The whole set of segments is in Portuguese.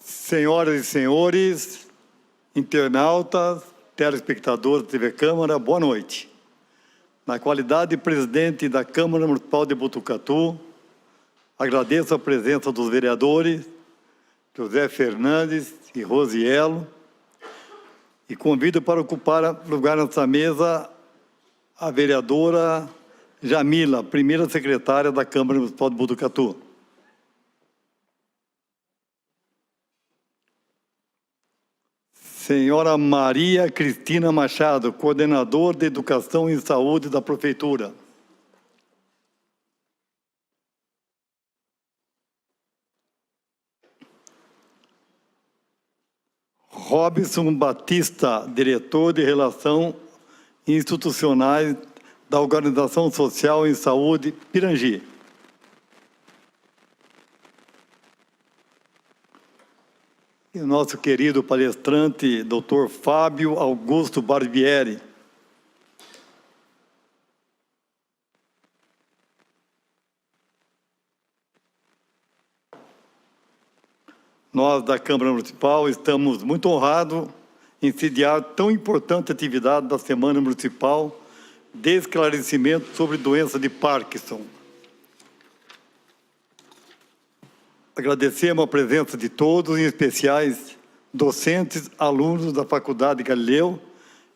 Senhoras e senhores, internautas, telespectadores da TV Câmara, boa noite. Na qualidade de presidente da Câmara Municipal de Botucatu, agradeço a presença dos vereadores José Fernandes e Rosielo e convido para ocupar lugar nessa mesa a vereadora Jamila, primeira secretária da Câmara Municipal de Botucatu. Senhora Maria Cristina Machado, coordenadora de Educação e Saúde da Prefeitura. Robson Batista, diretor de Relações Institucionais da Organização Social em Saúde, Pirangi. E o nosso querido palestrante, Dr. Fábio Augusto Barbieri. Nós, da Câmara Municipal, estamos muito honrados em sediar tão importante atividade da Semana Municipal de Esclarecimento sobre Doença de Parkinson. Agradecemos a presença de todos, em especiais docentes, alunos da Faculdade Galileu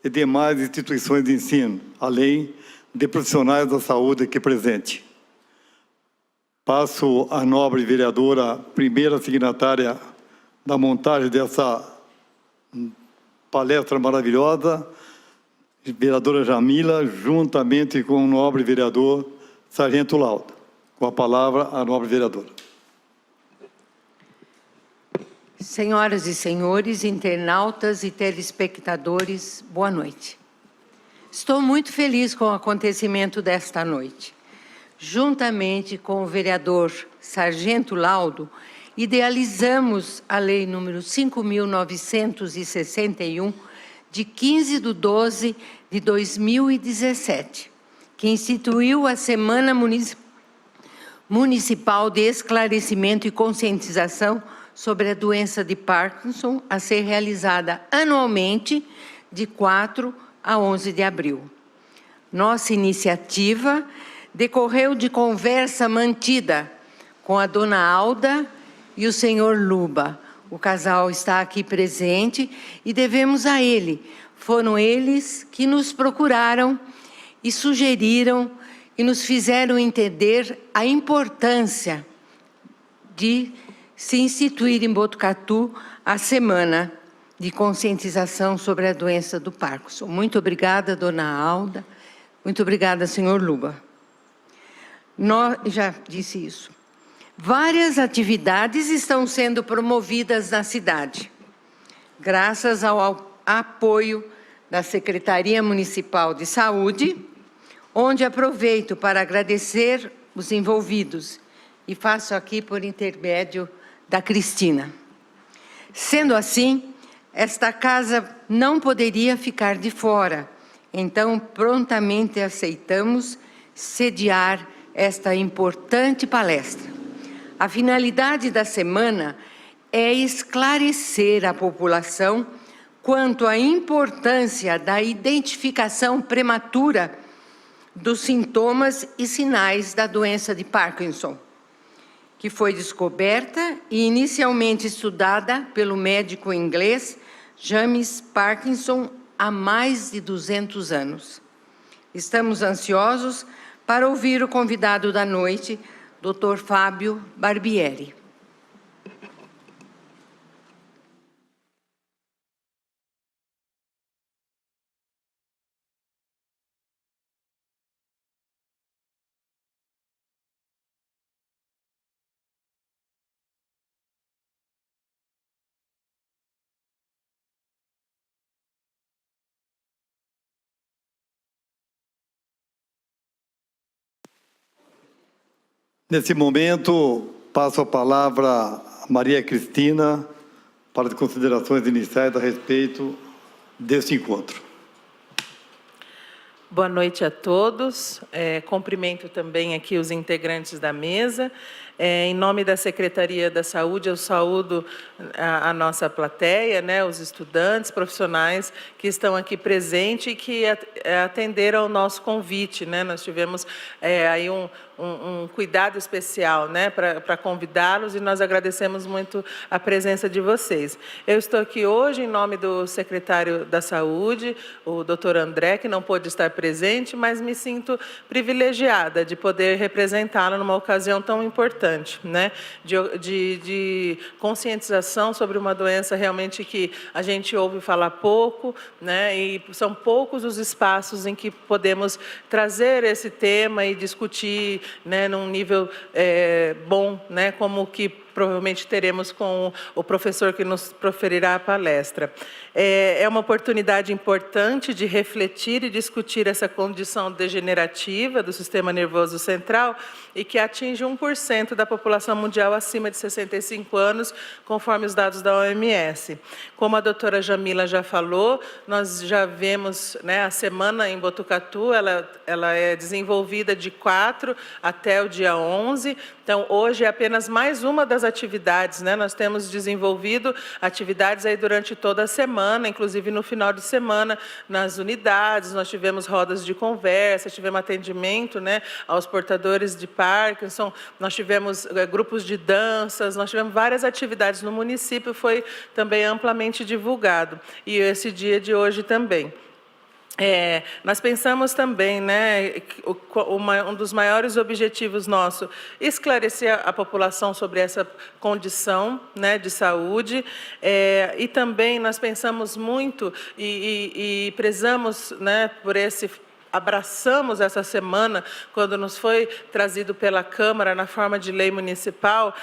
e demais instituições de ensino, além de profissionais da saúde aqui presentes. Passo a nobre vereadora, primeira signatária da montagem dessa palestra maravilhosa, vereadora Jamila, juntamente com o nobre vereador Sargento Lauda. Com a palavra, a nobre vereadora. Senhoras e senhores, internautas e telespectadores, boa noite. Estou muito feliz com o acontecimento desta noite. Juntamente com o vereador Sargento Laudo, idealizamos a Lei número 5.961, de 15/12/2017, que instituiu a Semana Municipal de Esclarecimento e Conscientização sobre a doença de Parkinson, a ser realizada anualmente de 4 a 11 de abril. Nossa iniciativa decorreu de conversa mantida com a dona Alda e o senhor Luba. O casal está aqui presente e devemos a ele. Foram eles que nos procuraram e sugeriram e nos fizeram entender a importância de se instituir em Botucatu a Semana de Conscientização sobre a Doença do Parkinson. Muito obrigada, dona Alda. Muito obrigada, senhor Luba. Já disse isso. Várias atividades estão sendo promovidas na cidade, graças ao apoio da Secretaria Municipal de Saúde, onde aproveito para agradecer os envolvidos e faço aqui por intermédio da Cristina. Sendo assim, esta casa não poderia ficar de fora, então prontamente aceitamos sediar esta importante palestra. A finalidade da semana é esclarecer a população quanto à importância da identificação prematura dos sintomas e sinais da doença de Parkinson, que foi descoberta e inicialmente estudada pelo médico inglês James Parkinson há mais de 200 anos. Estamos ansiosos para ouvir o convidado da noite, Dr. Fábio Barbieri. Nesse momento, passo a palavra a Maria Cristina para as considerações iniciais a respeito deste encontro. Boa noite a todos. Cumprimento também aqui os integrantes da mesa. Em nome da Secretaria da Saúde, eu saúdo a nossa plateia, né, os estudantes, profissionais que estão aqui presentes e que atenderam ao nosso convite, né? Nós tivemos aí um cuidado especial, né, para convidá-los, e nós agradecemos muito a presença de vocês. Eu estou aqui hoje em nome do secretário da Saúde, o doutor André, que não pôde estar presente, mas me sinto privilegiada de poder representá-lo numa ocasião tão importante, né, de conscientização sobre uma doença realmente que a gente ouve falar pouco, né, e são poucos os espaços em que podemos trazer esse tema e discutir, né, num nível bom, né, como que provavelmente teremos com o professor que nos proferirá a palestra. É uma oportunidade importante de refletir e discutir essa condição degenerativa do sistema nervoso central e que atinge 1% da população mundial acima de 65 anos, conforme os dados da OMS. Como a doutora Jamila já falou, nós já vemos, né, a semana em Botucatu, ela é desenvolvida de 4 até o dia 11, então hoje é apenas mais uma das atividades, né? Nós temos desenvolvido atividades aí durante toda a semana, inclusive no final de semana, nas unidades, nós tivemos rodas de conversa, tivemos atendimento, né, aos portadores de Parkinson, nós tivemos grupos de danças, nós tivemos várias atividades no município, foi também amplamente divulgado, e esse dia de hoje também. Nós pensamos também, né, um dos maiores objetivos nossos, esclarecer a população sobre essa condição, né, de saúde, e também nós pensamos muito e prezamos, né, por abraçamos essa semana, quando nos foi trazido pela Câmara, na forma de lei municipal,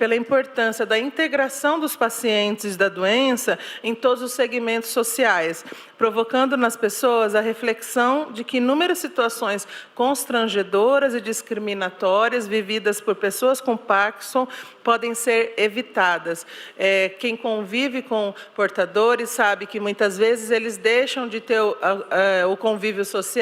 pela importância da integração dos pacientes da doença em todos os segmentos sociais, provocando nas pessoas a reflexão de que inúmeras situações constrangedoras e discriminatórias vividas por pessoas com Parkinson podem ser evitadas. Quem convive com portadores sabe que muitas vezes eles deixam de ter o convívio social,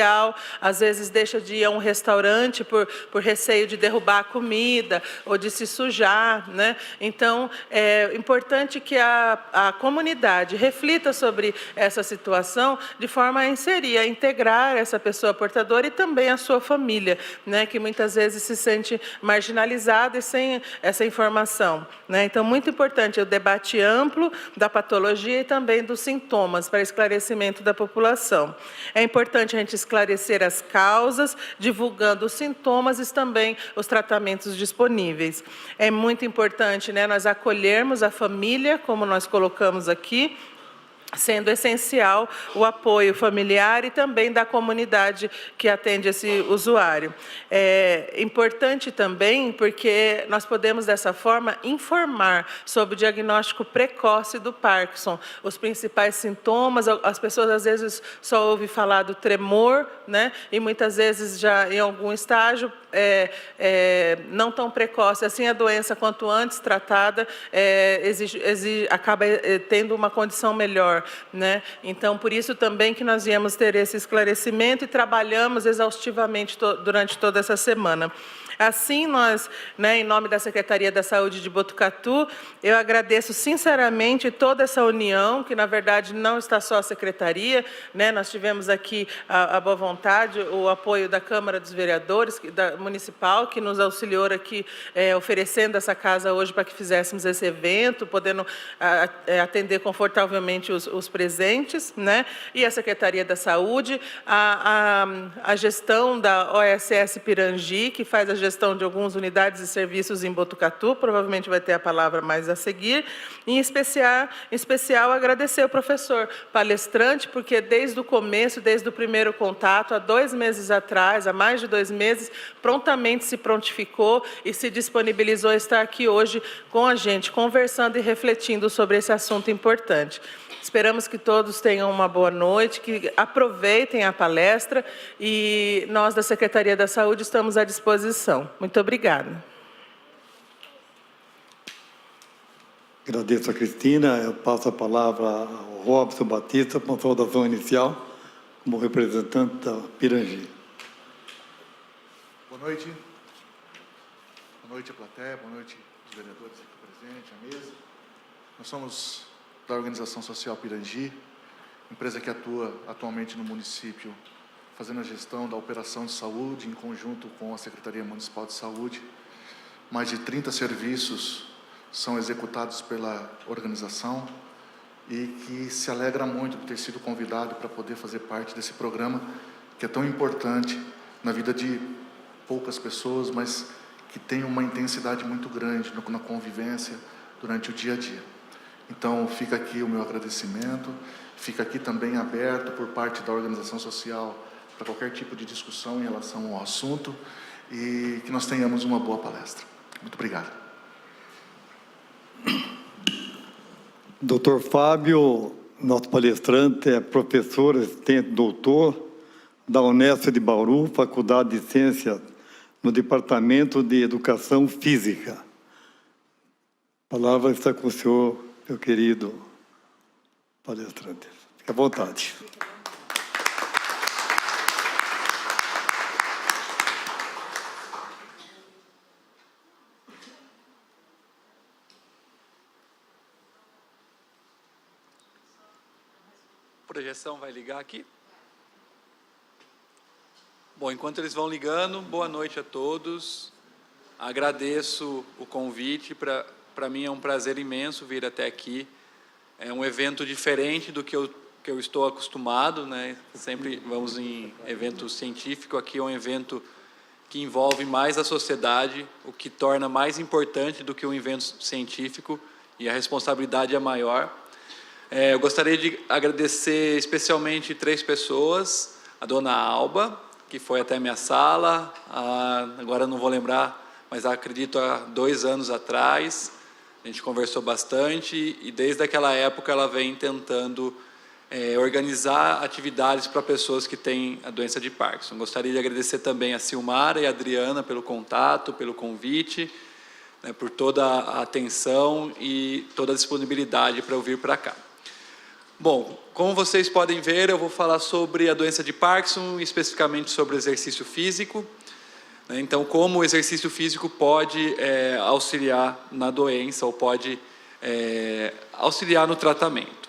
às vezes deixam de ir a um restaurante por receio de derrubar a comida ou de se sujar, né? Então, é importante que a comunidade reflita sobre essa situação de forma a inserir, a integrar essa pessoa portadora e também a sua família, né, que muitas vezes se sente marginalizada e sem essa informação, né? Então, muito importante o debate amplo da patologia e também dos sintomas para esclarecimento da população. É importante a gente esclarecer as causas, divulgando os sintomas e também os tratamentos disponíveis. É muito importante, né, nós acolhermos a família, como nós colocamos aqui, sendo essencial o apoio familiar e também da comunidade que atende esse usuário. É importante também porque nós podemos, dessa forma, informar sobre o diagnóstico precoce do Parkinson, os principais sintomas. As pessoas, às vezes, só ouvem falar do tremor, né? E muitas vezes, já em algum estágio, não tão precoce assim, a doença, quanto antes tratada, acaba tendo uma condição melhor, né? Então, por isso também que nós viemos ter esse esclarecimento e trabalhamos exaustivamente durante toda essa semana. Assim, nós, né, em nome da Secretaria da Saúde de Botucatu, eu agradeço sinceramente toda essa união, que na verdade não está só a Secretaria, né, nós tivemos aqui a boa vontade, o apoio da Câmara dos Vereadores, da Municipal, que nos auxiliou aqui, oferecendo essa casa hoje para que fizéssemos esse evento, podendo atender confortavelmente os presentes, né, e a Secretaria da Saúde, a gestão da OSS Pirangi, que faz a gestão de algumas unidades e serviços em Botucatu, provavelmente vai ter a palavra mais a seguir. Em especial agradecer ao professor palestrante, porque desde o começo, desde o primeiro contato, há 2 meses atrás, há mais de 2 meses, prontamente se prontificou e se disponibilizou a estar aqui hoje com a gente, conversando e refletindo sobre esse assunto importante. Esperamos que todos tenham uma boa noite, que aproveitem a palestra e nós da Secretaria da Saúde estamos à disposição. Muito obrigada. Agradeço a Cristina. Eu passo a palavra ao Robson Batista, com a saudação inicial, como representante da Pirangi. Boa noite. Boa noite à plateia, boa noite aos vereadores aqui presentes, à mesa. Nós somos da Organização Social Pirangi, empresa que atua atualmente no município, fazendo a gestão da operação de saúde em conjunto com a Secretaria Municipal de Saúde. Mais de 30 serviços são executados pela organização e que se alegra muito de ter sido convidado para poder fazer parte desse programa que é tão importante na vida de poucas pessoas, mas que tem uma intensidade muito grande na convivência durante o dia a dia. Então, fica aqui o meu agradecimento, fica aqui também aberto por parte da organização social para qualquer tipo de discussão em relação ao assunto e que nós tenhamos uma boa palestra. Muito obrigado. Dr. Fábio, nosso palestrante, é professor, assistente doutor da Unesp de Bauru, Faculdade de Ciências, no Departamento de Educação Física. A palavra está com o senhor, meu querido palestrante. Fique à vontade. A projeção vai ligar aqui. Bom, enquanto eles vão ligando, boa noite a todos. Agradeço o convite. Para mim é um prazer imenso vir até aqui. É um evento diferente do que eu estou acostumado, né? Sempre vamos em evento científico. Aqui é um evento que envolve mais a sociedade, o que torna mais importante do que um evento científico, e a responsabilidade é maior. Eu gostaria de agradecer especialmente 3 pessoas: a dona Alba, que foi até minha sala, agora não vou lembrar, mas acredito há 2 anos atrás, a gente conversou bastante, e desde aquela época ela vem tentando organizar atividades para pessoas que têm a doença de Parkinson. Gostaria de agradecer também a Silmara e a Adriana pelo contato, pelo convite, né, por toda a atenção e toda a disponibilidade para eu vir para cá. Bom, como vocês podem ver, eu vou falar sobre a doença de Parkinson, especificamente sobre o exercício físico. Então, como o exercício físico pode auxiliar na doença ou pode auxiliar no tratamento.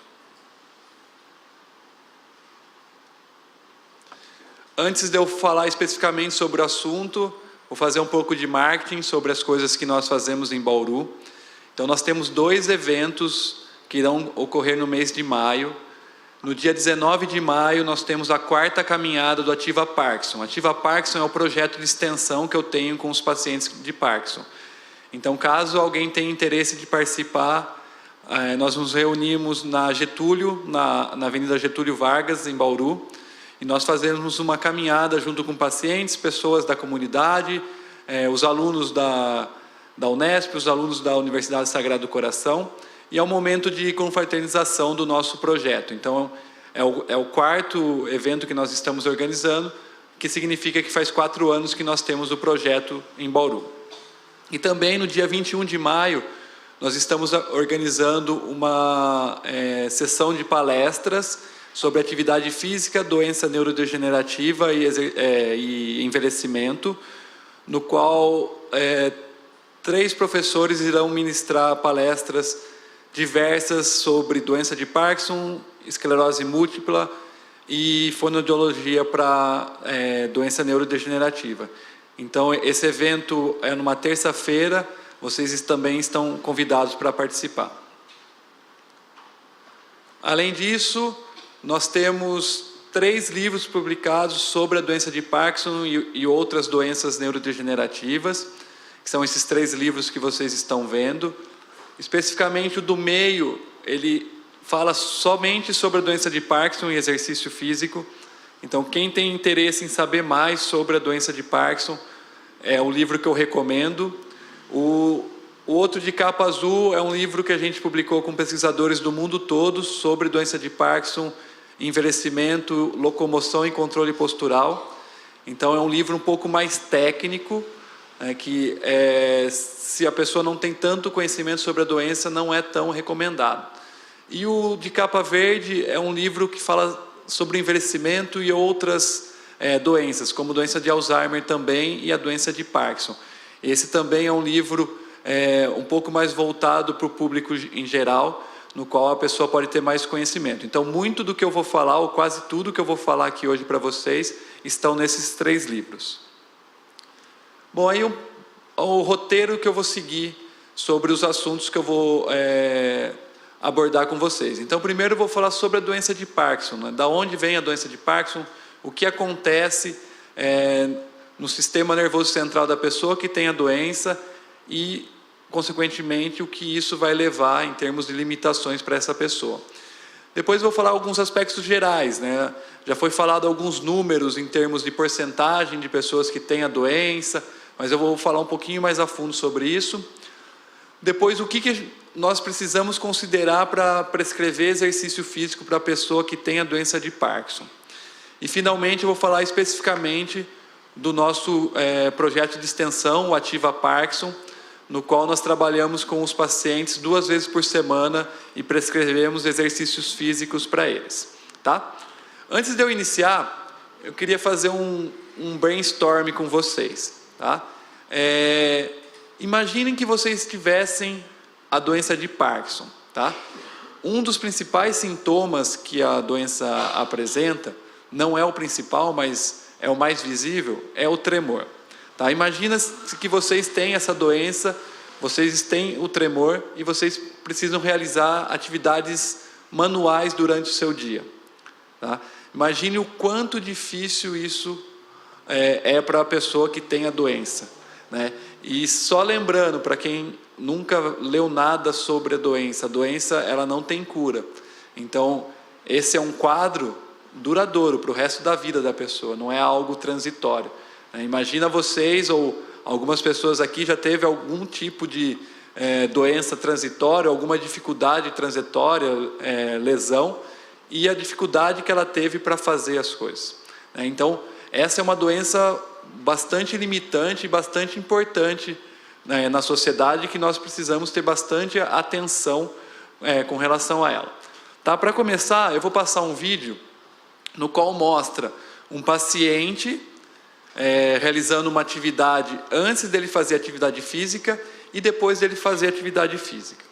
Antes de eu falar especificamente sobre o assunto, vou fazer um pouco de marketing sobre as coisas que nós fazemos em Bauru. Então, nós temos 2 eventos que irão ocorrer no mês de maio. No dia 19 de maio, nós temos a 4ª caminhada do Ativa Parkinson. Ativa Parkinson é o projeto de extensão que eu tenho com os pacientes de Parkinson. Então, caso alguém tenha interesse de participar, nós nos reunimos na Getúlio, na Avenida Getúlio Vargas, em Bauru, e nós fazemos uma caminhada junto com pacientes, pessoas da comunidade, os alunos da Unesp, os alunos da Universidade Sagrado do Coração, e é um momento de confraternização do nosso projeto. Então, é o 4º evento que nós estamos organizando, que significa que faz 4 anos que nós temos o projeto em Bauru. E também, no dia 21 de maio, nós estamos organizando uma sessão de palestras sobre atividade física, doença neurodegenerativa e envelhecimento, no qual 3 professores irão ministrar palestras diversas sobre doença de Parkinson, esclerose múltipla e fonoaudiologia para doença neurodegenerativa. Então, esse evento é numa terça-feira, vocês também estão convidados para participar. Além disso, nós temos 3 livros publicados sobre a doença de Parkinson e outras doenças neurodegenerativas, que são esses 3 livros que vocês estão vendo. Especificamente o do meio, ele fala somente sobre a doença de Parkinson e exercício físico. Então, quem tem interesse em saber mais sobre a doença de Parkinson, é o livro que eu recomendo. O outro de capa azul é um livro que a gente publicou com pesquisadores do mundo todo sobre doença de Parkinson, envelhecimento, locomoção e controle postural. Então, é um livro um pouco mais técnico, que se a pessoa não tem tanto conhecimento sobre a doença, não é tão recomendado. E o de capa verde é um livro que fala sobre envelhecimento e outras doenças, como doença de Alzheimer também e a doença de Parkinson. Esse também é um livro um pouco mais voltado para o público em geral, no qual a pessoa pode ter mais conhecimento. Então, muito do que eu vou falar, ou quase tudo que eu vou falar aqui hoje para vocês, estão nesses 3 livros. Bom, aí o roteiro que eu vou seguir sobre os assuntos que eu vou abordar com vocês. Então, primeiro eu vou falar sobre a doença de Parkinson, né? Da onde vem a doença de Parkinson, o que acontece no sistema nervoso central da pessoa que tem a doença e, consequentemente, o que isso vai levar em termos de limitações para essa pessoa. Depois eu vou falar alguns aspectos gerais, né? Já foi falado alguns números em termos de porcentagem de pessoas que têm a doença, mas eu vou falar um pouquinho mais a fundo sobre isso. Depois, o que nós precisamos considerar para prescrever exercício físico para a pessoa que tem a doença de Parkinson. E, finalmente, eu vou falar especificamente do nosso projeto de extensão, o Ativa Parkinson, no qual nós trabalhamos com os pacientes 2 vezes por semana e prescrevemos exercícios físicos para eles. Tá? Antes de eu iniciar, eu queria fazer um brainstorm com vocês. Tá? Imaginem que vocês tivessem a doença de Parkinson. Tá? Um dos principais sintomas que a doença apresenta, não é o principal, mas é o mais visível, é o tremor. Tá? Imagina que vocês têm essa doença, vocês têm o tremor e vocês precisam realizar atividades manuais durante o seu dia. Tá? Imagine o quanto difícil isso é para a pessoa que tem a doença. Né? E só lembrando, para quem nunca leu nada sobre a doença ela não tem cura. Então, esse é um quadro duradouro para o resto da vida da pessoa, não é algo transitório. Imagina vocês, ou algumas pessoas aqui já teve algum tipo de doença transitória, alguma dificuldade transitória, lesão, e a dificuldade que ela teve para fazer as coisas. Então, essa é uma doença bastante limitante e bastante importante na sociedade, que nós precisamos ter bastante atenção com relação a ela. Tá? Para começar, eu vou passar um vídeo no qual mostra um paciente realizando uma atividade antes dele fazer atividade física e depois dele fazer atividade física.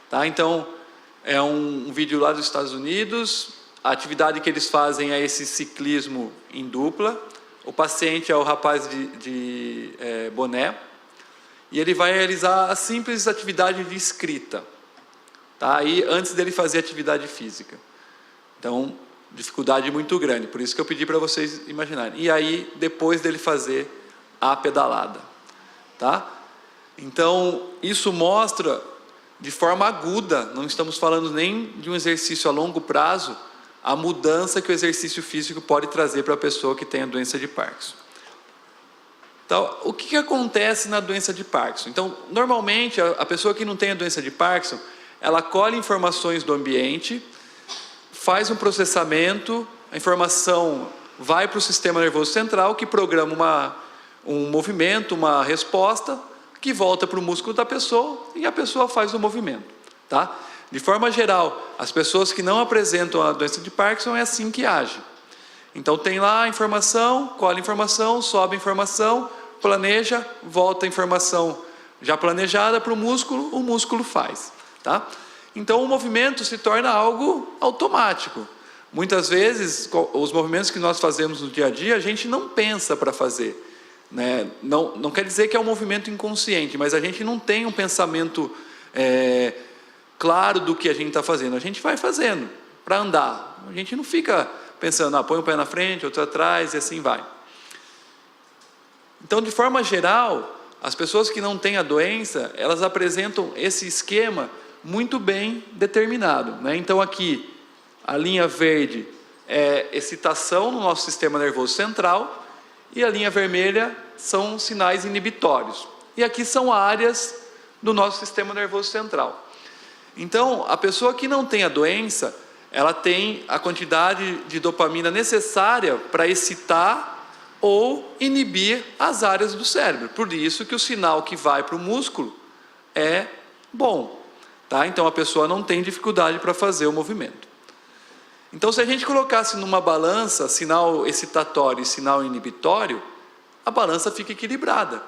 Tá? Então, é um vídeo lá dos Estados Unidos. A atividade que eles fazem é esse ciclismo em dupla. O paciente é o rapaz de boné. E ele vai realizar a simples atividade de escrita. Tá? Aí, antes dele fazer atividade física. Então, dificuldade muito grande, por isso que eu pedi para vocês imaginarem. E aí, depois dele fazer a pedalada. Tá? Então, isso mostra de forma aguda, não estamos falando nem de um exercício a longo prazo, a mudança que o exercício físico pode trazer para a pessoa que tem a doença de Parkinson. Então, o que acontece na doença de Parkinson? Então, normalmente, a pessoa que não tem a doença de Parkinson, ela colhe informações do ambiente, faz um processamento, a informação vai para o sistema nervoso central, que programa um movimento, uma resposta, que volta para o músculo da pessoa e a pessoa faz o movimento. Tá? De forma geral, as pessoas que não apresentam a doença de Parkinson é assim que agem. Então tem lá a informação, colhe a informação, sobe a informação, planeja, volta a informação já planejada para o músculo faz. Tá? Então o movimento se torna algo automático. Muitas vezes, os movimentos que nós fazemos no dia a dia, a gente não pensa para fazer. Né? Não quer dizer que é um movimento inconsciente, mas a gente não tem um pensamento claro do que a gente está fazendo. A gente vai fazendo para andar. A gente não fica pensando, põe um pé na frente, outro atrás e assim vai. Então, de forma geral, as pessoas que não têm a doença, elas apresentam esse esquema muito bem determinado. Né? Então, aqui, a linha verde é excitação no nosso sistema nervoso central e a linha vermelha são sinais inibitórios. E aqui são áreas do nosso sistema nervoso central. Então, a pessoa que não tem a doença, ela tem a quantidade de dopamina necessária para excitar ou inibir as áreas do cérebro. Por isso que o sinal que vai para o músculo é bom. Tá? Então, a pessoa não tem dificuldade para fazer o movimento. Então, se a gente colocasse numa balança sinal excitatório e sinal inibitório, a balança fica equilibrada.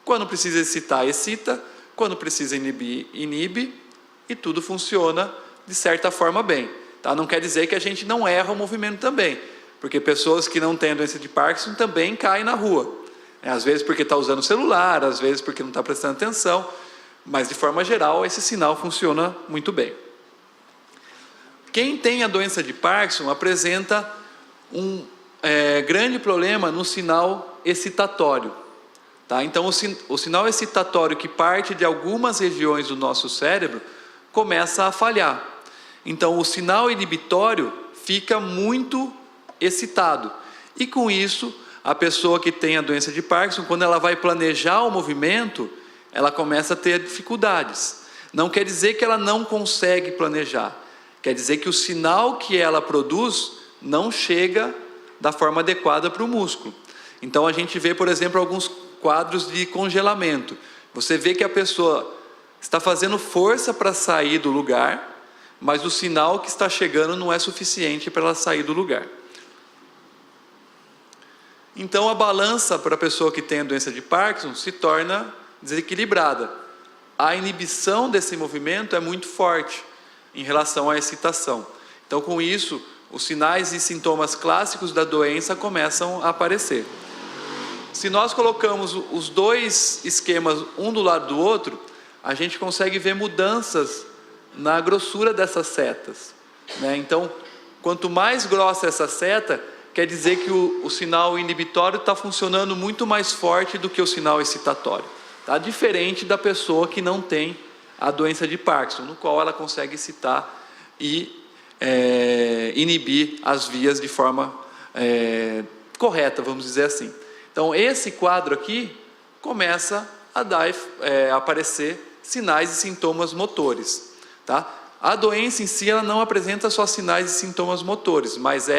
Quando precisa excitar, excita. Quando precisa inibir, inibe. E tudo funciona, de certa forma, bem. Tá? Não quer dizer que a gente não erra o movimento também. Porque pessoas que não têm a doença de Parkinson também caem na rua. Às vezes porque está usando o celular, às vezes porque não está prestando atenção. Mas, de forma geral, esse sinal funciona muito bem. Quem tem a doença de Parkinson apresenta um grande problema no sinal excitatório. Tá? Então, o sinal excitatório que parte de algumas regiões do nosso cérebro começa a falhar. Então, o sinal inibitório fica muito excitado. E, com isso, a pessoa que tem a doença de Parkinson, quando ela vai planejar o movimento, ela começa a ter dificuldades. Não quer dizer que ela não consegue planejar. Quer dizer que o sinal que ela produz não chega da forma adequada para o músculo. Então, a gente vê, por exemplo, alguns quadros de congelamento. Você vê que a pessoa está fazendo força para sair do lugar, mas o sinal que está chegando não é suficiente para ela sair do lugar. Então, a balança para a pessoa que tem a doença de Parkinson se torna desequilibrada. A inibição desse movimento é muito forte em relação à excitação. Então, com isso, os sinais e sintomas clássicos da doença começam a aparecer. Se nós colocamos os dois esquemas um do lado do outro, a gente consegue ver mudanças na grossura dessas setas. Então, quanto mais grossa essa seta, quer dizer que o sinal inibitório está funcionando muito mais forte do que o sinal excitatório. Tá? Diferente da pessoa que não tem a doença de Parkinson, no qual ela consegue excitar e inibir as vias de forma correta, vamos dizer assim. Então, esse quadro aqui começa a aparecer sinais e sintomas motores. Tá? A doença em si ela não apresenta só sinais e sintomas motores, mas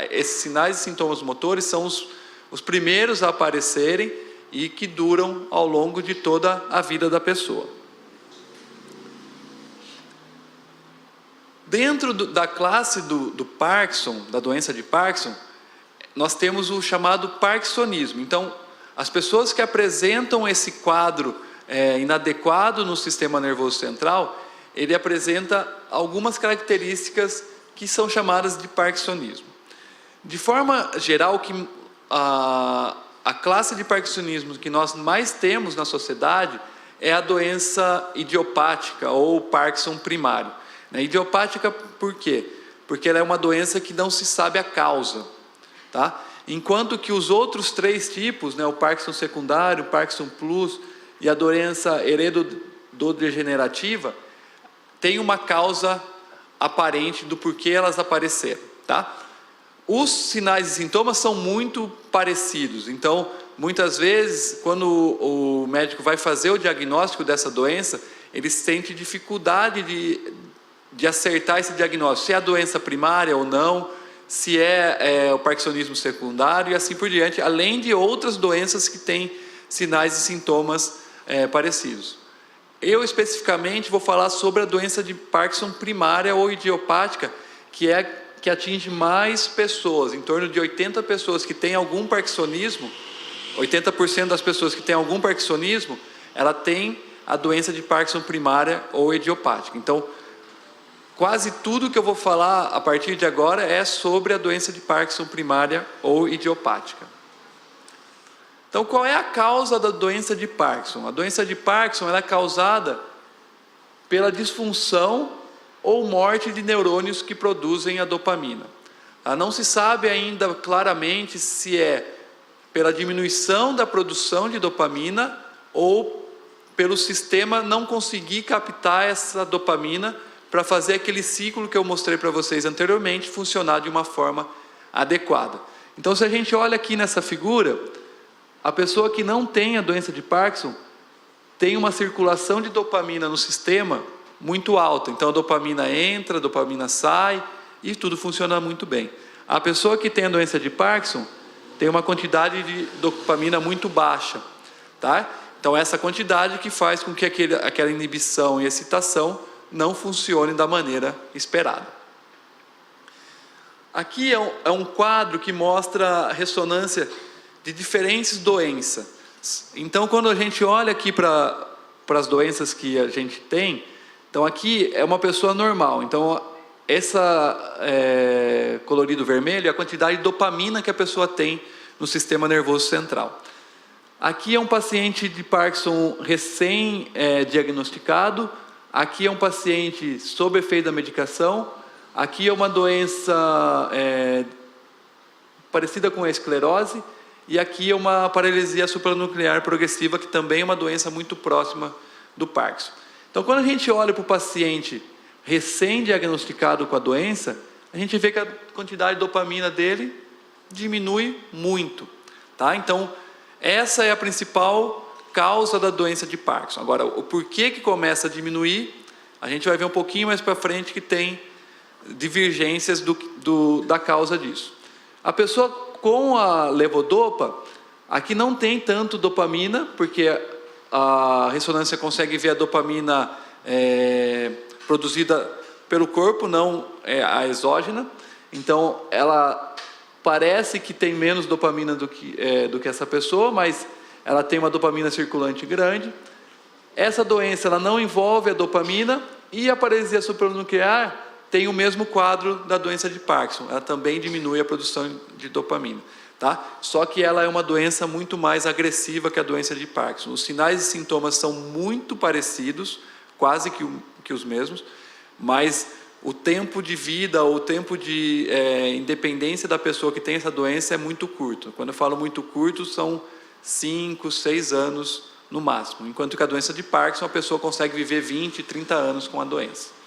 esses sinais e sintomas motores são os primeiros a aparecerem e que duram ao longo de toda a vida da pessoa. Dentro da classe do Parkinson, da doença de Parkinson, nós temos o chamado parkinsonismo. Então, as pessoas que apresentam esse quadro inadequado no sistema nervoso central, ele apresenta algumas características que são chamadas de parkinsonismo. De forma geral, a classe de parkinsonismo que nós mais temos na sociedade é a doença idiopática ou Parkinson primário. Idiopática por quê? Porque ela é uma doença que não se sabe a causa. Tá? Enquanto que os outros três tipos, o Parkinson secundário, o Parkinson plus e a doença heredodegenerativa, tem uma causa aparente do porquê elas apareceram. Tá? Os sinais e sintomas são muito parecidos. Então, muitas vezes, quando o médico vai fazer o diagnóstico dessa doença, ele sente dificuldade de acertar esse diagnóstico, se é a doença primária ou não, se é o parkinsonismo secundário e assim por diante, além de outras doenças que têm sinais e sintomas parecidos. Eu especificamente vou falar sobre a doença de Parkinson primária ou idiopática, que atinge mais pessoas, em torno de 80 pessoas que têm algum parkinsonismo, 80% das pessoas que têm algum parkinsonismo, ela tem a doença de Parkinson primária ou idiopática. Então, quase tudo que eu vou falar a partir de agora é sobre a doença de Parkinson primária ou idiopática. Então, qual é a causa da doença de Parkinson? A doença de Parkinson ela é causada pela disfunção ou morte de neurônios que produzem a dopamina. Não se sabe ainda claramente se é pela diminuição da produção de dopamina ou pelo sistema não conseguir captar essa dopamina para fazer aquele ciclo que eu mostrei para vocês anteriormente funcionar de uma forma adequada. Então, se a gente olha aqui nessa figura, a pessoa que não tem a doença de Parkinson tem uma circulação de dopamina no sistema muito alta. Então, a dopamina entra, a dopamina sai e tudo funciona muito bem. A pessoa que tem a doença de Parkinson tem uma quantidade de dopamina muito baixa. Tá? Então, essa quantidade que faz com que aquela inibição e excitação não funcione da maneira esperada. Aqui é um quadro que mostra a ressonância de diferentes doenças. Então, quando a gente olha aqui para as doenças que a gente tem, então aqui é uma pessoa normal. Então, essa colorido vermelho é a quantidade de dopamina que a pessoa tem no sistema nervoso central. Aqui é um paciente de Parkinson recém-diagnosticado. Aqui é um paciente sob efeito da medicação. Aqui é uma doença parecida com a esclerose. E aqui é uma paralisia supranuclear progressiva, que também é uma doença muito próxima do Parkinson. Então, quando a gente olha para o paciente recém-diagnosticado com a doença, a gente vê que a quantidade de dopamina dele diminui muito. Tá? Então, essa é a principal causa da doença de Parkinson. Agora, o porquê que começa a diminuir, a gente vai ver um pouquinho mais para frente que tem divergências da causa disso. A pessoa com a levodopa, aqui não tem tanto dopamina, porque a ressonância consegue ver a dopamina produzida pelo corpo, não a exógena. Então, ela parece que tem menos dopamina do que essa pessoa, mas ela tem uma dopamina circulante grande. Essa doença ela não envolve a dopamina, e a paralisia supranuclear tem o mesmo quadro da doença de Parkinson. Ela também diminui a produção de dopamina. Tá? Só que ela é uma doença muito mais agressiva que a doença de Parkinson. Os sinais e sintomas são muito parecidos, quase que os mesmos, mas o tempo de vida, ou o tempo de independência da pessoa que tem essa doença é muito curto. Quando eu falo muito curto, são 5, 6 anos no máximo. Enquanto que a doença de Parkinson, a pessoa consegue viver 20, 30 anos com a doença.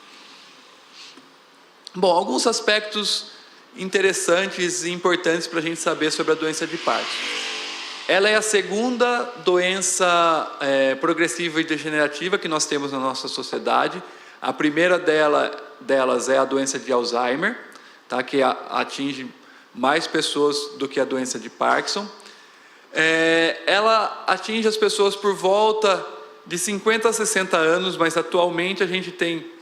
Bom, alguns aspectos interessantes e importantes para a gente saber sobre a doença de Parkinson. Ela é a segunda doença progressiva e degenerativa que nós temos na nossa sociedade. A primeira delas é a doença de Alzheimer, tá? Que atinge mais pessoas do que a doença de Parkinson. Ela atinge as pessoas por volta de 50 a 60 anos, mas atualmente a gente tem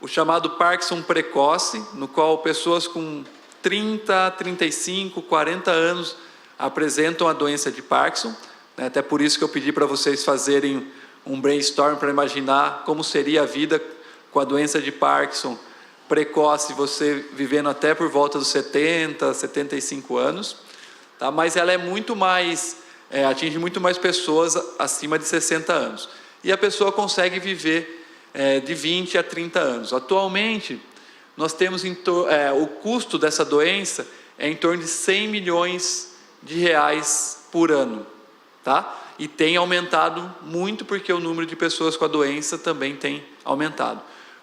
o chamado Parkinson precoce, no qual pessoas com 30, 35, 40 anos apresentam a doença de Parkinson. Até por isso que eu pedi para vocês fazerem um brainstorm para imaginar como seria a vida com a doença de Parkinson precoce, você vivendo até por volta dos 70, 75 anos. Tá? Mas ela é muito mais, atinge muito mais pessoas acima de 60 anos. E a pessoa consegue viver de 20 a 30 anos. Atualmente, nós temos o custo dessa doença é em torno de 100 milhões de reais por ano. Tá? E tem aumentado muito, porque o número de pessoas com a doença também tem aumentado.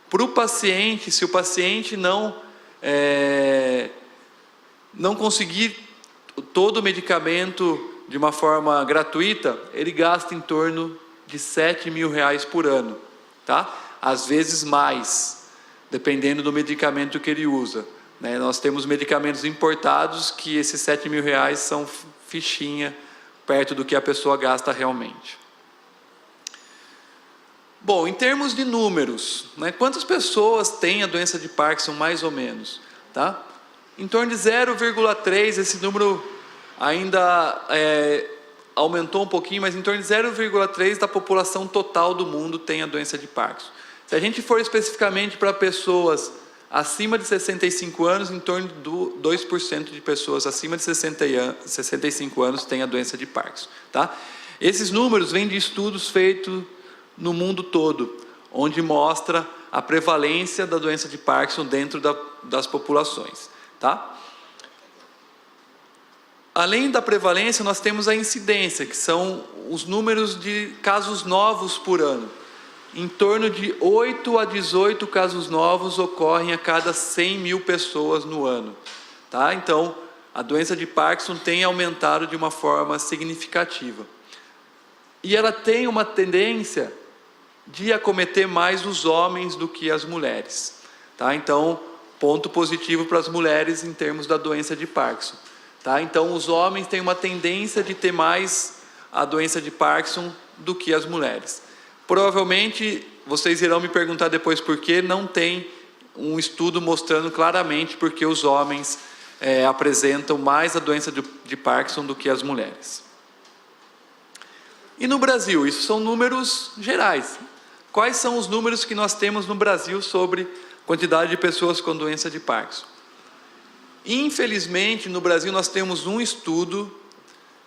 Para o paciente, se o paciente não conseguir todo o medicamento de uma forma gratuita, ele gasta em torno de 7 mil reais por ano. Tá? Às vezes mais, dependendo do medicamento que ele usa. Né? Nós temos medicamentos importados que esses 7 mil reais são fichinha perto do que a pessoa gasta realmente. Bom, em termos de números, né? Quantas pessoas têm a doença de Parkinson, mais ou menos? Tá? Em torno de 0,3, esse número ainda aumentou um pouquinho, mas em torno de 0,3 da população total do mundo tem a doença de Parkinson. Se a gente for especificamente para pessoas acima de 65 anos, em torno de 2% de pessoas acima de 65 anos têm a doença de Parkinson. Tá? Esses números vêm de estudos feitos no mundo todo, onde mostra a prevalência da doença de Parkinson dentro das populações. Tá? Além da prevalência, nós temos a incidência, que são os números de casos novos por ano. Em torno de 8 a 18 casos novos ocorrem a cada 100 mil pessoas no ano. Tá? Então, a doença de Parkinson tem aumentado de uma forma significativa. E ela tem uma tendência de acometer mais os homens do que as mulheres. Tá? Então, ponto positivo para as mulheres em termos da doença de Parkinson. Tá? Então, os homens têm uma tendência de ter mais a doença de Parkinson do que as mulheres. Provavelmente, vocês irão me perguntar depois por que não tem um estudo mostrando claramente por que os homens apresentam mais a doença de Parkinson do que as mulheres. E no Brasil? Isso são números gerais. Quais são os números que nós temos no Brasil sobre quantidade de pessoas com doença de Parkinson? Infelizmente, no Brasil nós temos um estudo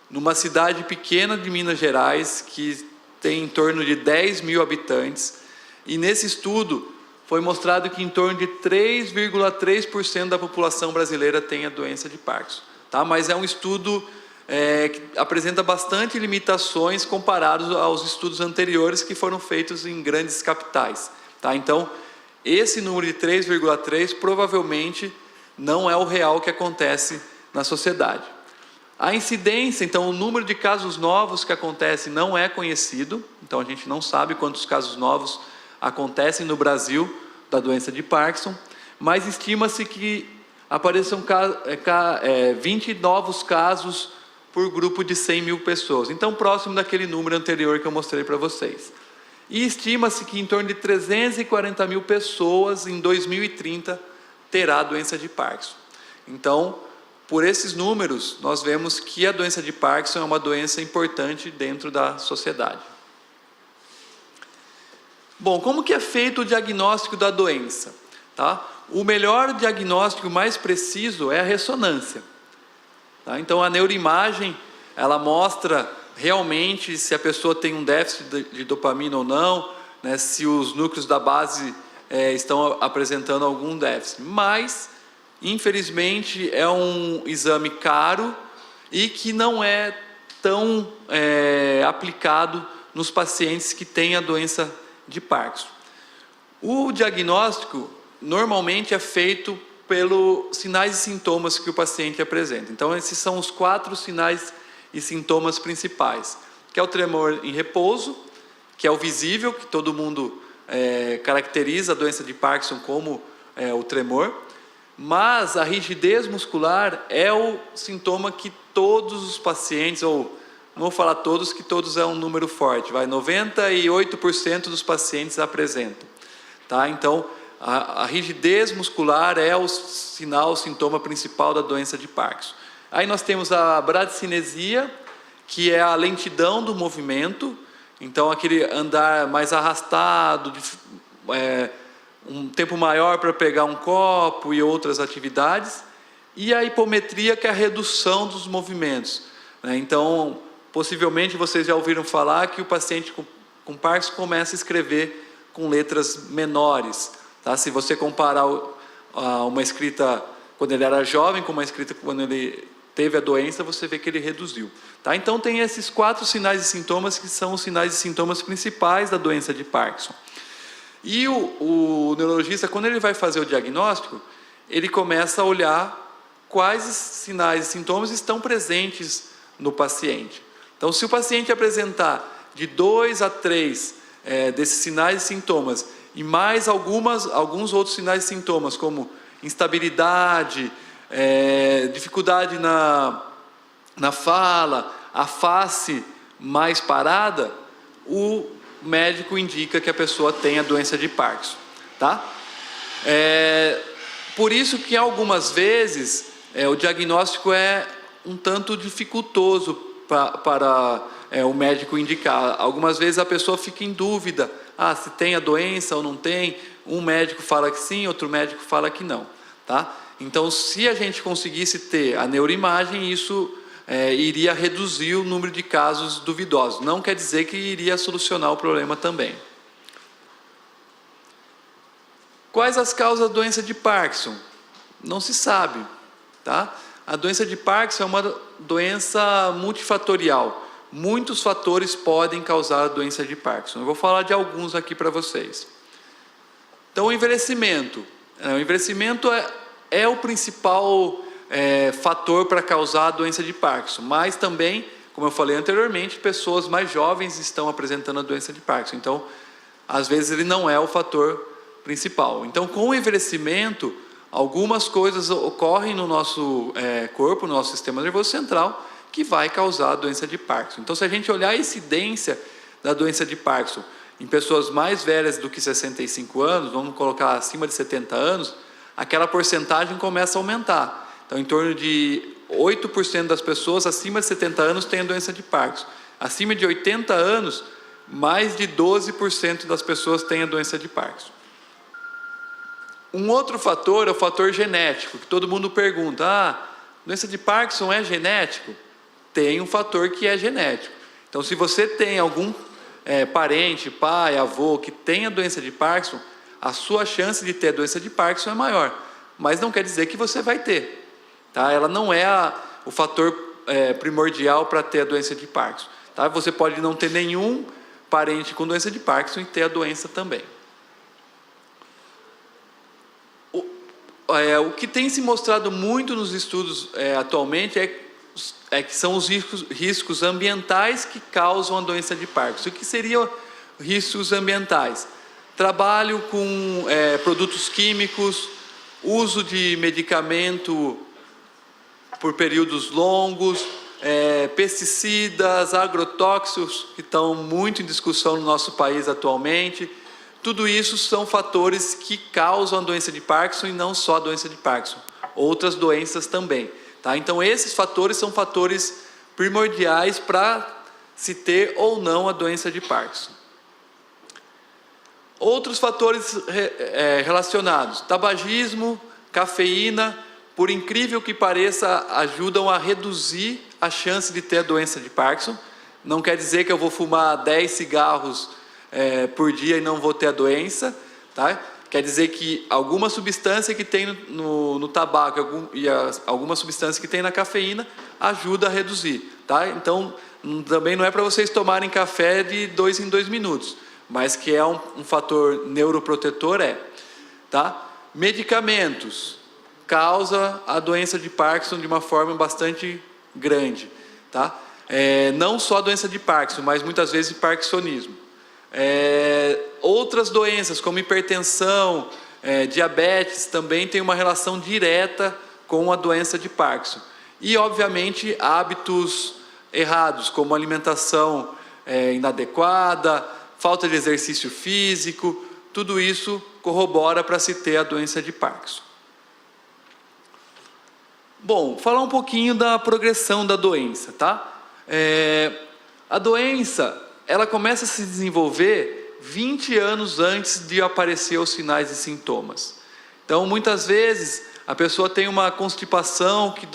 numa cidade pequena de Minas Gerais, que tem em torno de 10 mil habitantes, e nesse estudo foi mostrado que em torno de 3,3% da população brasileira tem a doença de Parkinson. Tá? Mas é um estudo que apresenta bastante limitações comparados aos estudos anteriores que foram feitos em grandes capitais. Tá? Então, esse número de 3,3 provavelmente não é o real que acontece na sociedade. A incidência, então, o número de casos novos que acontece não é conhecido, então a gente não sabe quantos casos novos acontecem no Brasil da doença de Parkinson, mas estima-se que apareçam 20 novos casos por grupo de 100 mil pessoas, então próximo daquele número anterior que eu mostrei para vocês. E estima-se que em torno de 340 mil pessoas em 2030 terá a doença de Parkinson. Então, por esses números, nós vemos que a doença de Parkinson é uma doença importante dentro da sociedade. Bom, como que é feito o diagnóstico da doença? Tá? O melhor diagnóstico, mais preciso, é a ressonância. Tá? Então, a neuroimagem, ela mostra realmente se a pessoa tem um déficit de dopamina ou não, né, se os núcleos da base estão apresentando algum déficit. Mas, infelizmente, é um exame caro e que não é tão aplicado nos pacientes que têm a doença de Parkinson. O diagnóstico normalmente é feito pelos sinais e sintomas que o paciente apresenta. Então, esses são os 4 sinais e sintomas principais, que é o tremor em repouso, que é o visível, que todo mundo caracteriza a doença de Parkinson como o tremor, mas a rigidez muscular é o sintoma que todos os pacientes, ou não vou falar todos, que todos é um número forte, 98% dos pacientes apresentam. Tá? Então, a rigidez muscular é o sinal, o sintoma principal da doença de Parkinson. Aí nós temos a bradicinesia, que é a lentidão do movimento, então aquele andar mais arrastado, um tempo maior para pegar um copo e outras atividades, e a hipometria, que é a redução dos movimentos. Então, possivelmente vocês já ouviram falar que o paciente com Parkinson começa a escrever com letras menores. Tá? Se você comparar uma escrita quando ele era jovem com uma escrita quando ele teve a doença, você vê que ele reduziu. Tá? Então tem esses 4 sinais e sintomas que são os sinais e sintomas principais da doença de Parkinson. E o neurologista, quando ele vai fazer o diagnóstico, ele começa a olhar quais sinais e sintomas estão presentes no paciente. Então, se o paciente apresentar de 2 a 3 desses sinais e sintomas, e mais alguns outros sinais e sintomas, como instabilidade, dificuldade na fala, a face mais parada, o médico indica que a pessoa tem a doença de Parkinson. Tá? Por isso que algumas vezes o diagnóstico é um tanto dificultoso para o médico indicar. Algumas vezes a pessoa fica em dúvida, se tem a doença ou não tem. Um médico fala que sim, outro médico fala que não. Tá? Então, se a gente conseguisse ter a neuroimagem, isso iria reduzir o número de casos duvidosos. Não quer dizer que iria solucionar o problema também. Quais as causas da doença de Parkinson? Não se sabe. Tá? A doença de Parkinson é uma doença multifatorial. Muitos fatores podem causar a doença de Parkinson. Eu vou falar de alguns aqui para vocês. Então, o envelhecimento. O envelhecimento é o principal fator para causar a doença de Parkinson, mas também, como eu falei anteriormente, pessoas mais jovens estão apresentando a doença de Parkinson. Então, às vezes ele não é o fator principal. Então, com o envelhecimento, algumas coisas ocorrem no nosso corpo, no nosso sistema nervoso central, que vai causar a doença de Parkinson. Então, se a gente olhar a incidência da doença de Parkinson em pessoas mais velhas do que 65 anos, vamos colocar acima de 70 anos, aquela porcentagem começa a aumentar. Então, em torno de 8% das pessoas acima de 70 anos têm a doença de Parkinson. Acima de 80 anos, mais de 12% das pessoas têm a doença de Parkinson. Um outro fator é o fator genético, que todo mundo pergunta, doença de Parkinson é genético? Tem um fator que é genético. Então, se você tem algum parente, pai, avô, que tem a doença de Parkinson, a sua chance de ter a doença de Parkinson é maior. Mas não quer dizer que você vai ter. Tá? Ela não é o fator primordial para ter a doença de Parkinson. Tá? Você pode não ter nenhum parente com doença de Parkinson e ter a doença também. O que tem se mostrado muito nos estudos atualmente que são os riscos ambientais que causam a doença de Parkinson. O que seriam riscos ambientais? Trabalho com produtos químicos, uso de medicamento por períodos longos, pesticidas, agrotóxicos, que estão muito em discussão no nosso país atualmente. Tudo isso são fatores que causam a doença de Parkinson e não só a doença de Parkinson, outras doenças também. Tá? Então, esses fatores são fatores primordiais para se ter ou não a doença de Parkinson. Outros fatores relacionados, tabagismo, cafeína, por incrível que pareça, ajudam a reduzir a chance de ter a doença de Parkinson. Não quer dizer que eu vou fumar 10 cigarros por dia e não vou ter a doença, tá? Quer dizer que alguma substância que tem no tabaco e alguma substância que tem na cafeína ajuda a reduzir, tá? Então, também não é para vocês tomarem café de 2 em 2 minutos, mas que é um fator neuroprotetor, tá? Medicamentos causa a doença de Parkinson de uma forma bastante grande, tá? Não só a doença de Parkinson, mas muitas vezes parkinsonismo. Outras doenças como hipertensão, diabetes também tem uma relação direta com a doença de Parkinson. E obviamente hábitos errados, como alimentação inadequada, falta de exercício físico, tudo isso corrobora para se ter a doença de Parkinson. Bom, falar um pouquinho da progressão da doença, tá? A doença, ela começa a se desenvolver 20 anos antes de aparecer os sinais e sintomas. Então, muitas vezes, a pessoa tem uma constipação que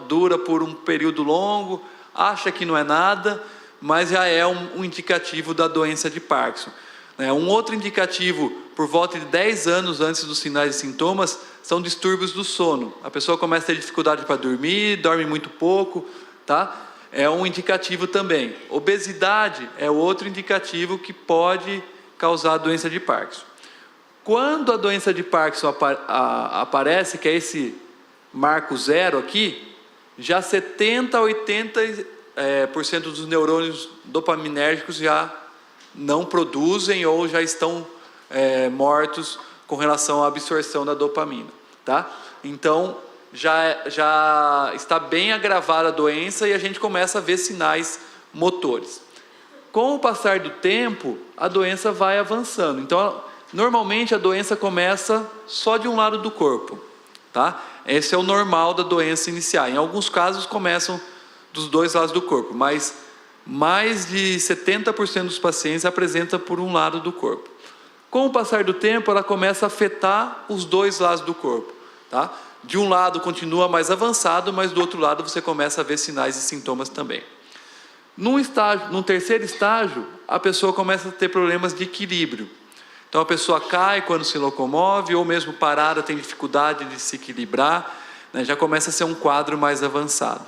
dura por um período longo, acha que não é nada, mas já é um indicativo da doença de Parkinson. Um outro indicativo, por volta de 10 anos antes dos sinais e sintomas, são distúrbios do sono. A pessoa começa a ter dificuldade para dormir, dorme muito pouco, tá? É um indicativo também. Obesidade é outro indicativo que pode causar a doença de Parkinson. Quando a doença de Parkinson aparece, que é esse marco 0 aqui, já 70% a 80% dos neurônios dopaminérgicos já não produzem ou já estão mortos com relação à absorção da dopamina, tá? Então, já está bem agravada a doença e a gente começa a ver sinais motores. Com o passar do tempo, a doença vai avançando. Então, normalmente a doença começa só de um lado do corpo, tá? Esse é o normal da doença iniciar. Em alguns casos começam dos 2 lados do corpo, mas mais de 70% dos pacientes apresentam por um lado do corpo. Com o passar do tempo, ela começa a afetar os 2 lados do corpo, tá? De um lado continua mais avançado, mas do outro lado você começa a ver sinais e sintomas também. Num terceiro estágio, a pessoa começa a ter problemas de equilíbrio. Então a pessoa cai quando se locomove, ou mesmo parada tem dificuldade de se equilibrar, né? Já começa a ser um quadro mais avançado.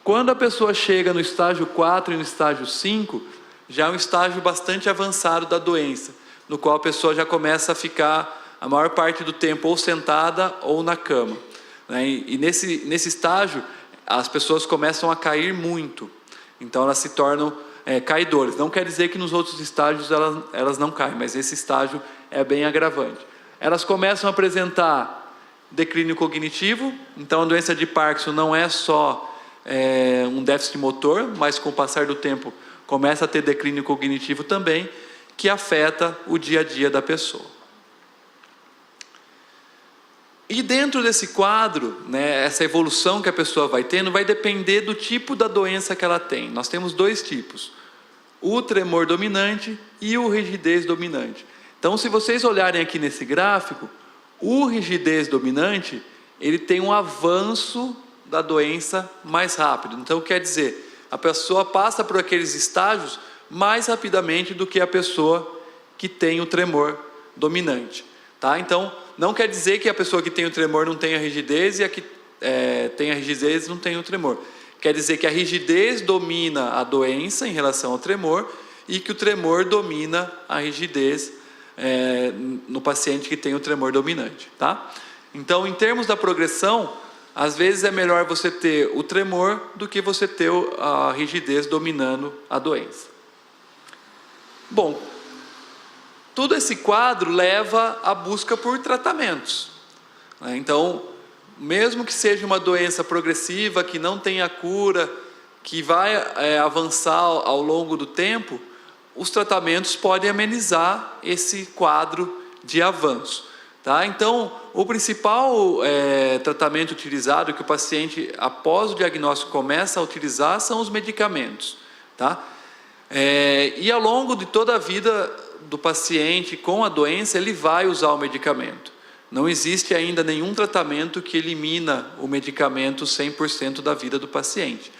Quando a pessoa chega no estágio 4 e no estágio 5, já é um estágio bastante avançado da doença, no qual a pessoa já começa a ficar a maior parte do tempo ou sentada ou na cama, né? E nesse estágio, as pessoas começam a cair muito, então elas se tornam caidores. Não quer dizer que nos outros estágios elas não caem, mas esse estágio é bem agravante. Elas começam a apresentar declínio cognitivo, então a doença de Parkinson não é só um déficit motor, mas com o passar do tempo começa a ter declínio cognitivo também, que afeta o dia a dia da pessoa. E dentro desse quadro, né, essa evolução que a pessoa vai tendo vai depender do tipo da doença que ela tem. Nós temos dois tipos, o tremor dominante e o rigidez dominante. Então, se vocês olharem aqui nesse gráfico, o rigidez dominante, ele tem um avanço da doença mais rápido. Então, quer dizer, a pessoa passa por aqueles estágios mais rapidamente do que a pessoa que tem o tremor dominante. Tá? Então, não quer dizer que a pessoa que tem o tremor não tenha rigidez e a que tem a rigidez não tem o tremor. Quer dizer que a rigidez domina a doença em relação ao tremor e que o tremor domina a rigidez no paciente que tem o tremor dominante. Tá? Então, em termos da progressão, às vezes é melhor você ter o tremor do que você ter a rigidez dominando a doença. Bom, todo esse quadro leva à busca por tratamentos. Então, mesmo que seja uma doença progressiva, que não tenha cura, que vai avançar ao longo do tempo, os tratamentos podem amenizar esse quadro de avanço. Tá? Então, o principal tratamento utilizado, que o paciente, após o diagnóstico, começa a utilizar, são os medicamentos. Tá? E ao longo de toda a vida do paciente com a doença, ele vai usar o medicamento. Não existe ainda nenhum tratamento que elimina o medicamento 100% da vida do paciente.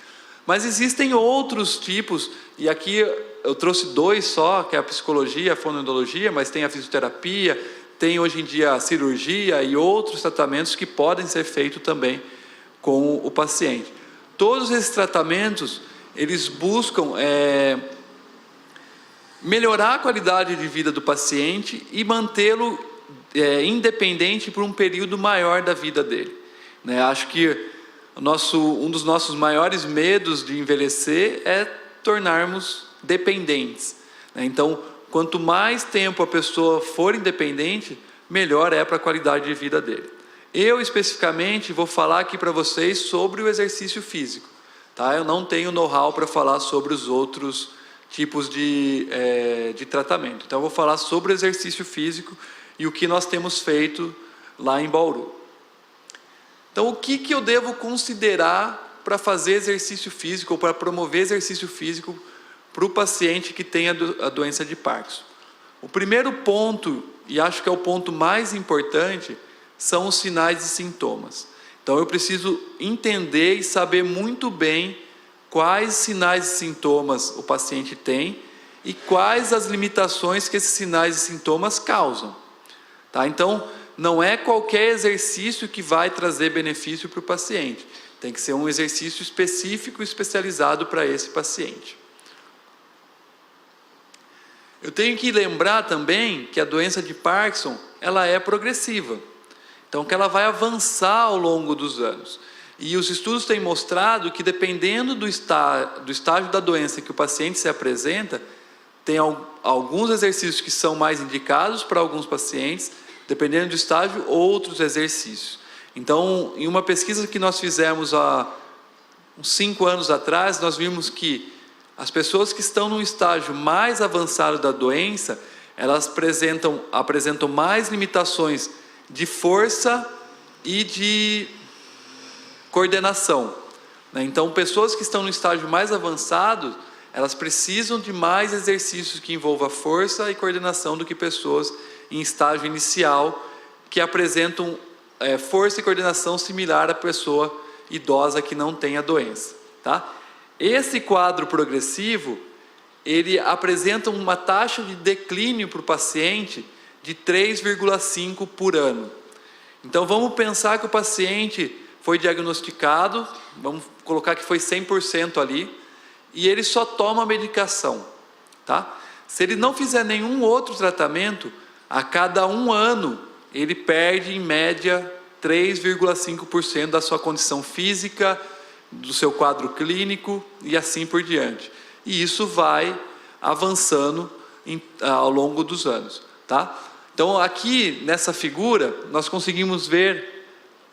Mas existem outros tipos, e aqui eu trouxe dois só, que é a psicologia, a fonoaudiologia, mas tem a fisioterapia, tem hoje em dia a cirurgia e outros tratamentos que podem ser feitos também com o paciente. Todos esses tratamentos, eles buscam melhorar a qualidade de vida do paciente e mantê-lo independente por um período maior da vida dele. Acho que um dos nossos maiores medos de envelhecer é tornarmos dependentes. Então, quanto mais tempo a pessoa for independente, melhor é para a qualidade de vida dele. Eu, especificamente, vou falar aqui para vocês sobre o exercício físico. Tá? Eu não tenho know-how para falar sobre os outros tipos de tratamento. Então, eu vou falar sobre o exercício físico e o que nós temos feito lá em Bauru. Então, o que eu devo considerar para fazer exercício físico ou para promover exercício físico para o paciente que tem a doença de Parkinson? O primeiro ponto, e acho que é o ponto mais importante, são os sinais e sintomas. Então, eu preciso entender e saber muito bem quais sinais e sintomas o paciente tem e quais as limitações que esses sinais e sintomas causam. Tá? Então, não é qualquer exercício que vai trazer benefício para o paciente. Tem que ser um exercício específico e especializado para esse paciente. Eu tenho que lembrar também que a doença de Parkinson, ela é progressiva. Então, que ela vai avançar ao longo dos anos. E os estudos têm mostrado que, dependendo do estágio da doença que o paciente se apresenta, tem alguns exercícios que são mais indicados para alguns pacientes, dependendo do estágio, outros exercícios. Então, em uma pesquisa que nós fizemos há uns 5 anos atrás, nós vimos que as pessoas que estão num estágio mais avançado da doença, elas apresentam mais limitações de força e de coordenação. Então, pessoas que estão no estágio mais avançado, elas precisam de mais exercícios que envolvam força e coordenação do que pessoas em estágio inicial, que apresentam força e coordenação similar à pessoa idosa que não tem a doença. Tá? Esse quadro progressivo, ele apresenta uma taxa de declínio para o paciente de 3,5 por ano. Então, vamos pensar que o paciente foi diagnosticado, vamos colocar que foi 100% ali, e ele só toma medicação. Tá? Se ele não fizer nenhum outro tratamento, a cada 1 ano, ele perde, em média, 3,5% da sua condição física, do seu quadro clínico e assim por diante. E isso vai avançando ao longo dos anos. Tá? Então, aqui, nessa figura, nós conseguimos ver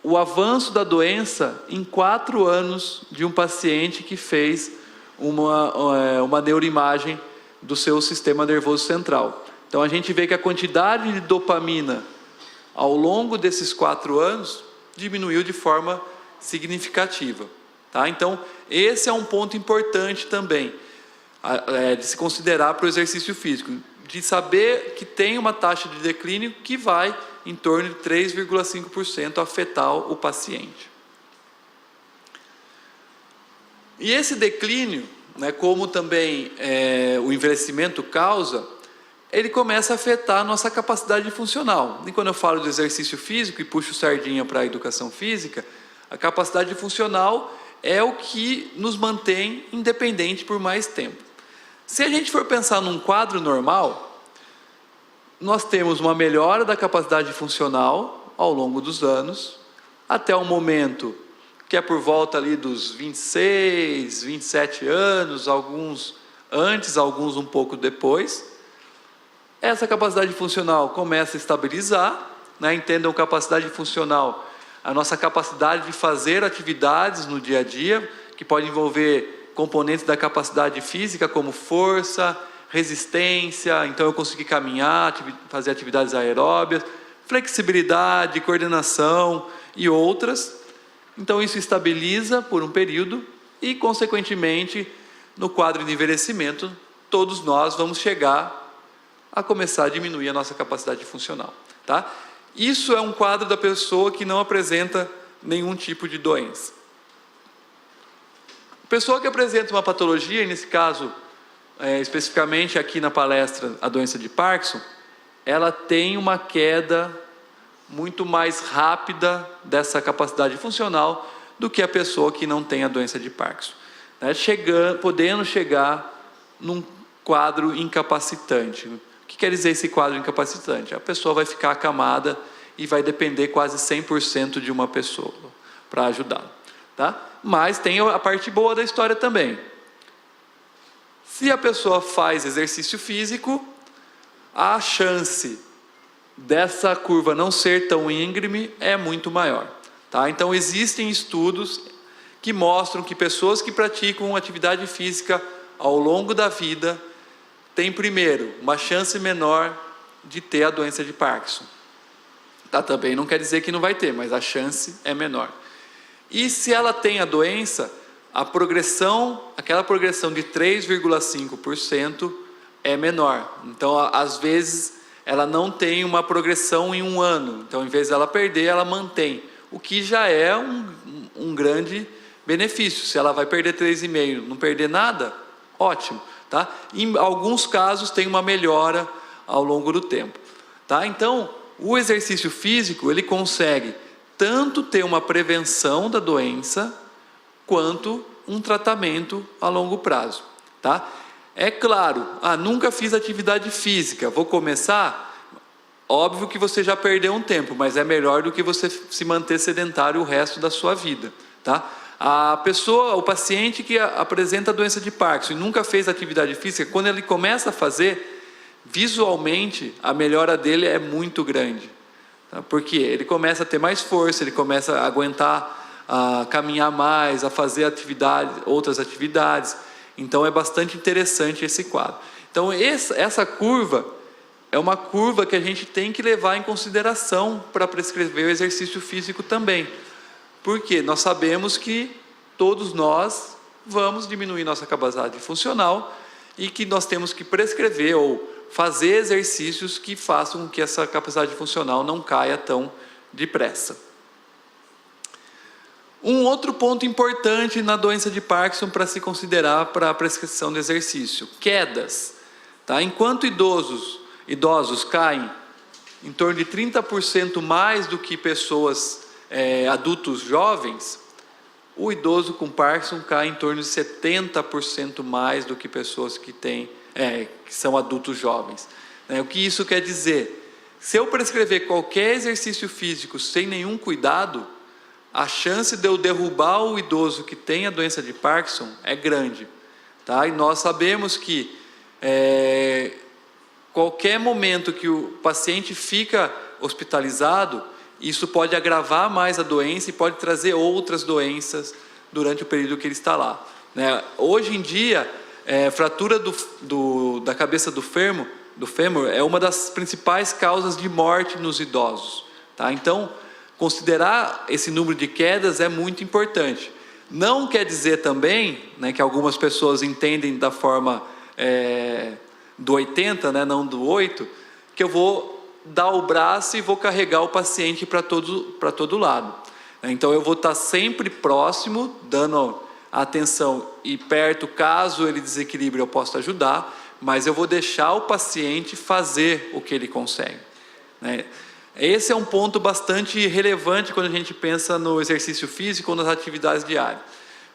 o avanço da doença em 4 anos de um paciente que fez uma neuroimagem do seu sistema nervoso central. Então, a gente vê que a quantidade de dopamina ao longo desses 4 anos, diminuiu de forma significativa. Tá? Então, esse é um ponto importante também, de se considerar para o exercício físico, de saber que tem uma taxa de declínio que vai em torno de 3,5% afetar o paciente. E esse declínio, né, como também o envelhecimento causa, ele começa a afetar a nossa capacidade funcional. E quando eu falo de exercício físico e puxo sardinha para a educação física, a capacidade funcional é o que nos mantém independente por mais tempo. Se a gente for pensar num quadro normal, nós temos uma melhora da capacidade funcional ao longo dos anos, até um momento que é por volta ali dos 26, 27 anos, alguns antes, alguns um pouco depois. Essa capacidade funcional começa a estabilizar, né? Entendam capacidade funcional, a nossa capacidade de fazer atividades no dia a dia, que pode envolver componentes da capacidade física, como força, resistência, então eu consegui caminhar, fazer atividades aeróbias, flexibilidade, coordenação e outras. Então isso estabiliza por um período e, consequentemente, no quadro de envelhecimento, todos nós vamos chegar a começar a diminuir a nossa capacidade funcional. Tá? Isso é um quadro da pessoa que não apresenta nenhum tipo de doença. A pessoa que apresenta uma patologia, e nesse caso, especificamente aqui na palestra, a doença de Parkinson, ela tem uma queda muito mais rápida dessa capacidade funcional do que a pessoa que não tem a doença de Parkinson, né? Podendo chegar num quadro incapacitante. O que quer dizer esse quadro incapacitante? A pessoa vai ficar acamada e vai depender quase 100% de uma pessoa para ajudá-la. Tá? Mas tem a parte boa da história também. Se a pessoa faz exercício físico, a chance dessa curva não ser tão íngreme é muito maior. Tá? Então existem estudos que mostram que pessoas que praticam atividade física ao longo da vida têm, primeiro, uma chance menor de ter a doença de Parkinson. Tá? Também não quer dizer que não vai ter, mas a chance é menor. E se ela tem a doença, aquela progressão de 3,5% é menor. Então, às vezes, ela não tem uma progressão em um ano. Então, em vez dela perder, ela mantém. O que já é um grande benefício. Se ela vai perder 3,5%, não perder nada, ótimo. Tá? Em alguns casos, tem uma melhora ao longo do tempo. Tá? Então, o exercício físico, ele consegue tanto ter uma prevenção da doença, quanto um tratamento a longo prazo. Tá? É claro, nunca fiz atividade física, vou começar? Óbvio que você já perdeu um tempo, mas é melhor do que você se manter sedentário o resto da sua vida. Tá? O paciente que apresenta a doença de Parkinson e nunca fez atividade física, quando ele começa a fazer, visualmente a melhora dele é muito grande. Porque ele começa a ter mais força, ele começa a aguentar, a caminhar mais, a fazer outras atividades. Então é bastante interessante esse quadro. Então essa curva é uma curva que a gente tem que levar em consideração para prescrever o exercício físico também. Porque nós sabemos que todos nós vamos diminuir nossa capacidade funcional e que nós temos que prescrever ou fazer exercícios que façam com que essa capacidade funcional não caia tão depressa. Um outro ponto importante na doença de Parkinson para se considerar para a prescrição de exercício: quedas. Tá? Enquanto idosos caem em torno de 30% mais do que pessoas adultos jovens, o idoso com Parkinson cai em torno de 70% mais do que pessoas que são adultos jovens. O que isso quer dizer? Se eu prescrever qualquer exercício físico sem nenhum cuidado, a chance de eu derrubar o idoso que tem a doença de Parkinson é grande. Tá? E nós sabemos que qualquer momento que o paciente fica hospitalizado, isso pode agravar mais a doença e pode trazer outras doenças durante o período que ele está lá. Hoje em dia, fratura da cabeça do fêmur é uma das principais causas de morte nos idosos. Tá? Então, considerar esse número de quedas é muito importante. Não quer dizer também, né, que algumas pessoas entendem da forma do 80, né, não do 8, que eu vou dar o braço e vou carregar o paciente para todo lado. Então, eu vou estar sempre próximo, dando atenção e perto, caso ele desequilibre, eu posso ajudar, mas eu vou deixar o paciente fazer o que ele consegue, né? Esse é um ponto bastante relevante quando a gente pensa no exercício físico ou nas atividades diárias,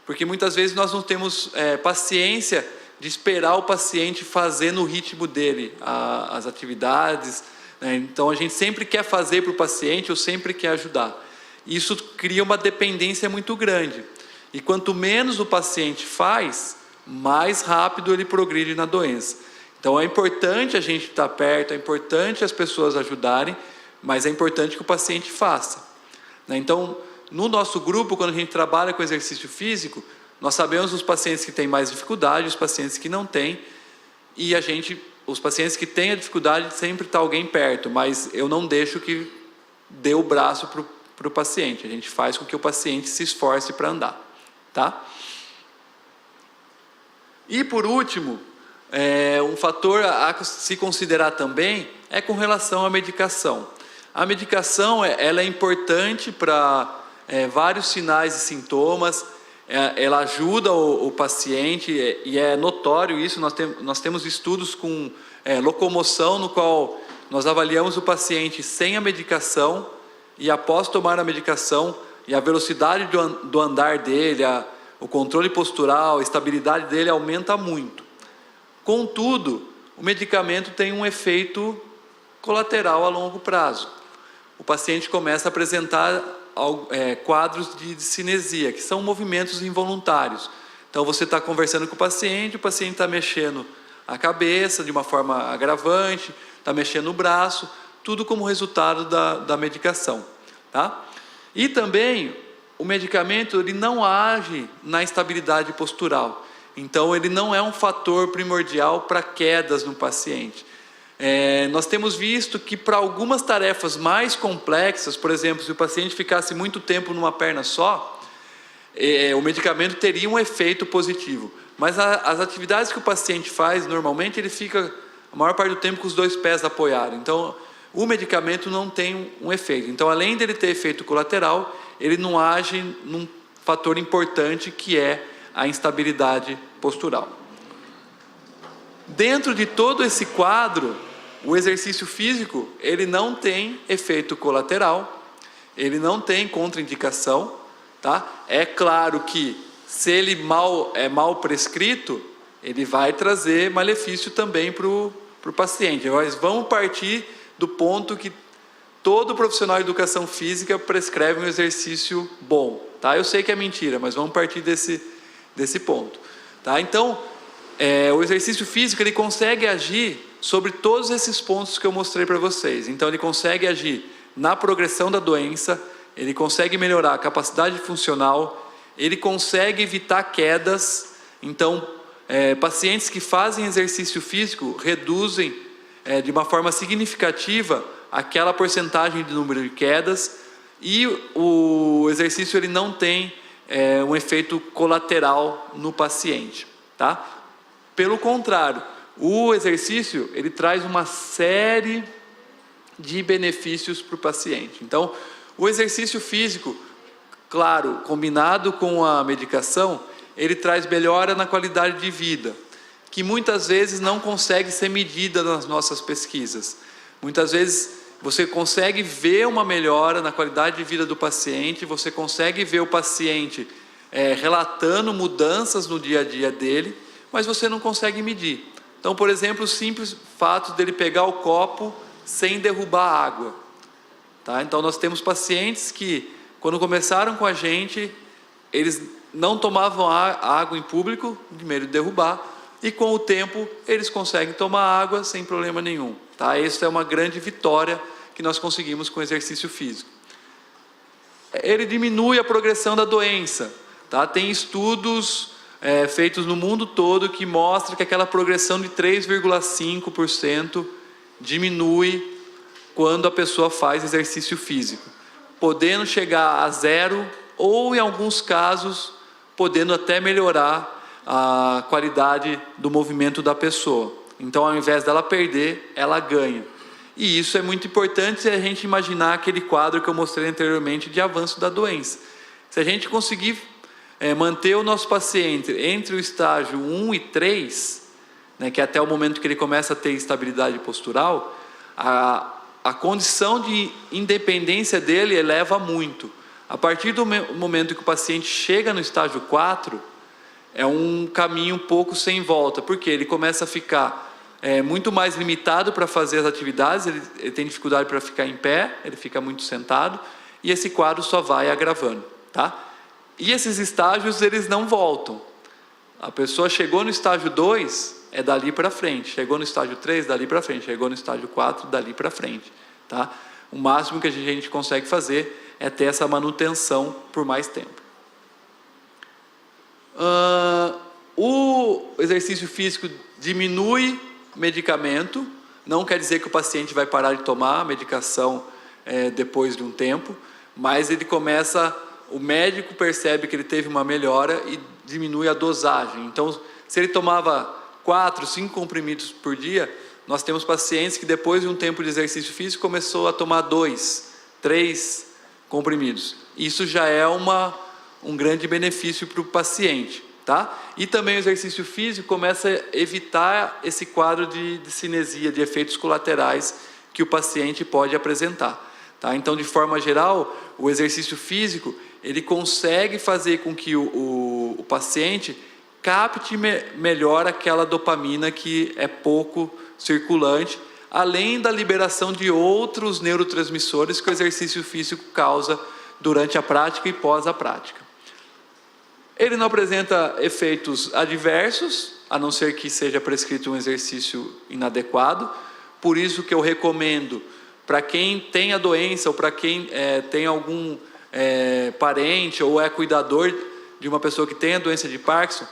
porque muitas vezes nós não temos paciência de esperar o paciente fazer no ritmo dele as atividades, né? Então a gente sempre quer fazer para o paciente ou sempre quer ajudar. Isso cria uma dependência muito grande, e quanto menos o paciente faz, mais rápido ele progride na doença. Então é importante a gente estar perto, é importante as pessoas ajudarem, mas é importante que o paciente faça, né? Então, no nosso grupo, quando a gente trabalha com exercício físico, nós sabemos os pacientes que têm mais dificuldade, os pacientes que não têm, e os pacientes que têm a dificuldade, sempre está alguém perto, mas eu não deixo que dê o braço para o paciente, a gente faz com que o paciente se esforce para andar, tá? E por último, um fator a se considerar também é com relação à medicação. A medicação ela é importante para vários sinais e sintomas, ela ajuda o paciente, e é notório isso. Nós temos estudos com locomoção, no qual nós avaliamos o paciente sem a medicação e após tomar a medicação, e a velocidade do andar dele, o controle postural, a estabilidade dele aumenta muito. Contudo, o medicamento tem um efeito colateral a longo prazo. O paciente começa a apresentar quadros de cinesia, que são movimentos involuntários. Então, você está conversando com o paciente está mexendo a cabeça de uma forma agravante, está mexendo o braço, tudo como resultado da medicação. Tá? E também, o medicamento ele não age na estabilidade postural. Então, ele não é um fator primordial para quedas no paciente. Nós temos visto que para algumas tarefas mais complexas, por exemplo, se o paciente ficasse muito tempo numa perna só, o medicamento teria um efeito positivo. Mas as atividades que o paciente faz, normalmente ele fica a maior parte do tempo com os 2 pés apoiados. Então, o medicamento não tem um efeito. Então, além dele ter efeito colateral, ele não age num fator importante que é a instabilidade postural. Dentro de todo esse quadro, o exercício físico, ele não tem efeito colateral, ele não tem contraindicação, tá? É claro que se ele é mal prescrito, ele vai trazer malefício também para o paciente. Nós vamos partir do ponto que todo profissional de educação física prescreve um exercício bom, tá? Eu sei que é mentira, mas vamos partir desse ponto, tá? Então, o exercício físico ele consegue agir sobre todos esses pontos que eu mostrei para vocês. Então, ele consegue agir na progressão da doença, ele consegue melhorar a capacidade funcional, ele consegue evitar quedas. Então, pacientes que fazem exercício físico reduzem de uma forma significativa aquela porcentagem de número de quedas, e o exercício ele não tem um efeito colateral no paciente, tá? Pelo contrário, o exercício ele traz uma série de benefícios para o paciente. Então, o exercício físico, claro, combinado com a medicação, ele traz melhora na qualidade de vida, que muitas vezes não consegue ser medida nas nossas pesquisas. Muitas vezes você consegue ver uma melhora na qualidade de vida do paciente, você consegue ver o paciente relatando mudanças no dia a dia dele, mas você não consegue medir. Então, por exemplo, o simples fato dele pegar o copo sem derrubar a água. Tá? Então, nós temos pacientes que, quando começaram com a gente, eles não tomavam água em público, de medo de derrubar, e com o tempo eles conseguem tomar água sem problema nenhum. Tá? Essa é uma grande vitória que nós conseguimos com o exercício físico. Ele diminui a progressão da doença. Tá? Tem estudos feitos no mundo todo que mostram que aquela progressão de 3,5% diminui quando a pessoa faz exercício físico, podendo chegar a 0 ou, em alguns casos, podendo até melhorar a qualidade do movimento da pessoa. Então, ao invés dela perder, ela ganha. E isso é muito importante se a gente imaginar aquele quadro que eu mostrei anteriormente de avanço da doença. Se a gente conseguir manter o nosso paciente entre o estágio 1 e 3, né, que é até o momento que ele começa a ter estabilidade postural, a condição de independência dele eleva muito. A partir do momento que o paciente chega no estágio 4, é um caminho um pouco sem volta, porque ele começa a ficar muito mais limitado para fazer as atividades, ele tem dificuldade para ficar em pé, ele fica muito sentado, e esse quadro só vai agravando, tá? E esses estágios, eles não voltam. A pessoa chegou no estágio 2, é dali para frente. Chegou no estágio 3, dali para frente. Chegou no estágio 4, dali para frente, tá? O máximo que a gente consegue fazer é ter essa manutenção por mais tempo. O exercício físico diminui medicamento, não quer dizer que o paciente vai parar de tomar a medicação depois de um tempo, mas ele começa, o médico percebe que ele teve uma melhora e diminui a dosagem. Então, se ele tomava 4, 5 comprimidos por dia, nós temos pacientes que depois de um tempo de exercício físico começou a tomar 2, 3 comprimidos. Isso já é um grande benefício para o paciente, tá? E também o exercício físico começa a evitar esse quadro de cinesia, de efeitos colaterais que o paciente pode apresentar, tá? Então, de forma geral, o exercício físico, ele consegue fazer com que o paciente capte melhor aquela dopamina que é pouco circulante, além da liberação de outros neurotransmissores que o exercício físico causa durante a prática e pós a prática. Ele não apresenta efeitos adversos, a não ser que seja prescrito um exercício inadequado. Por isso que eu recomendo, para quem tem a doença ou para quem tem algum parente ou é cuidador de uma pessoa que tem a doença de Parkinson,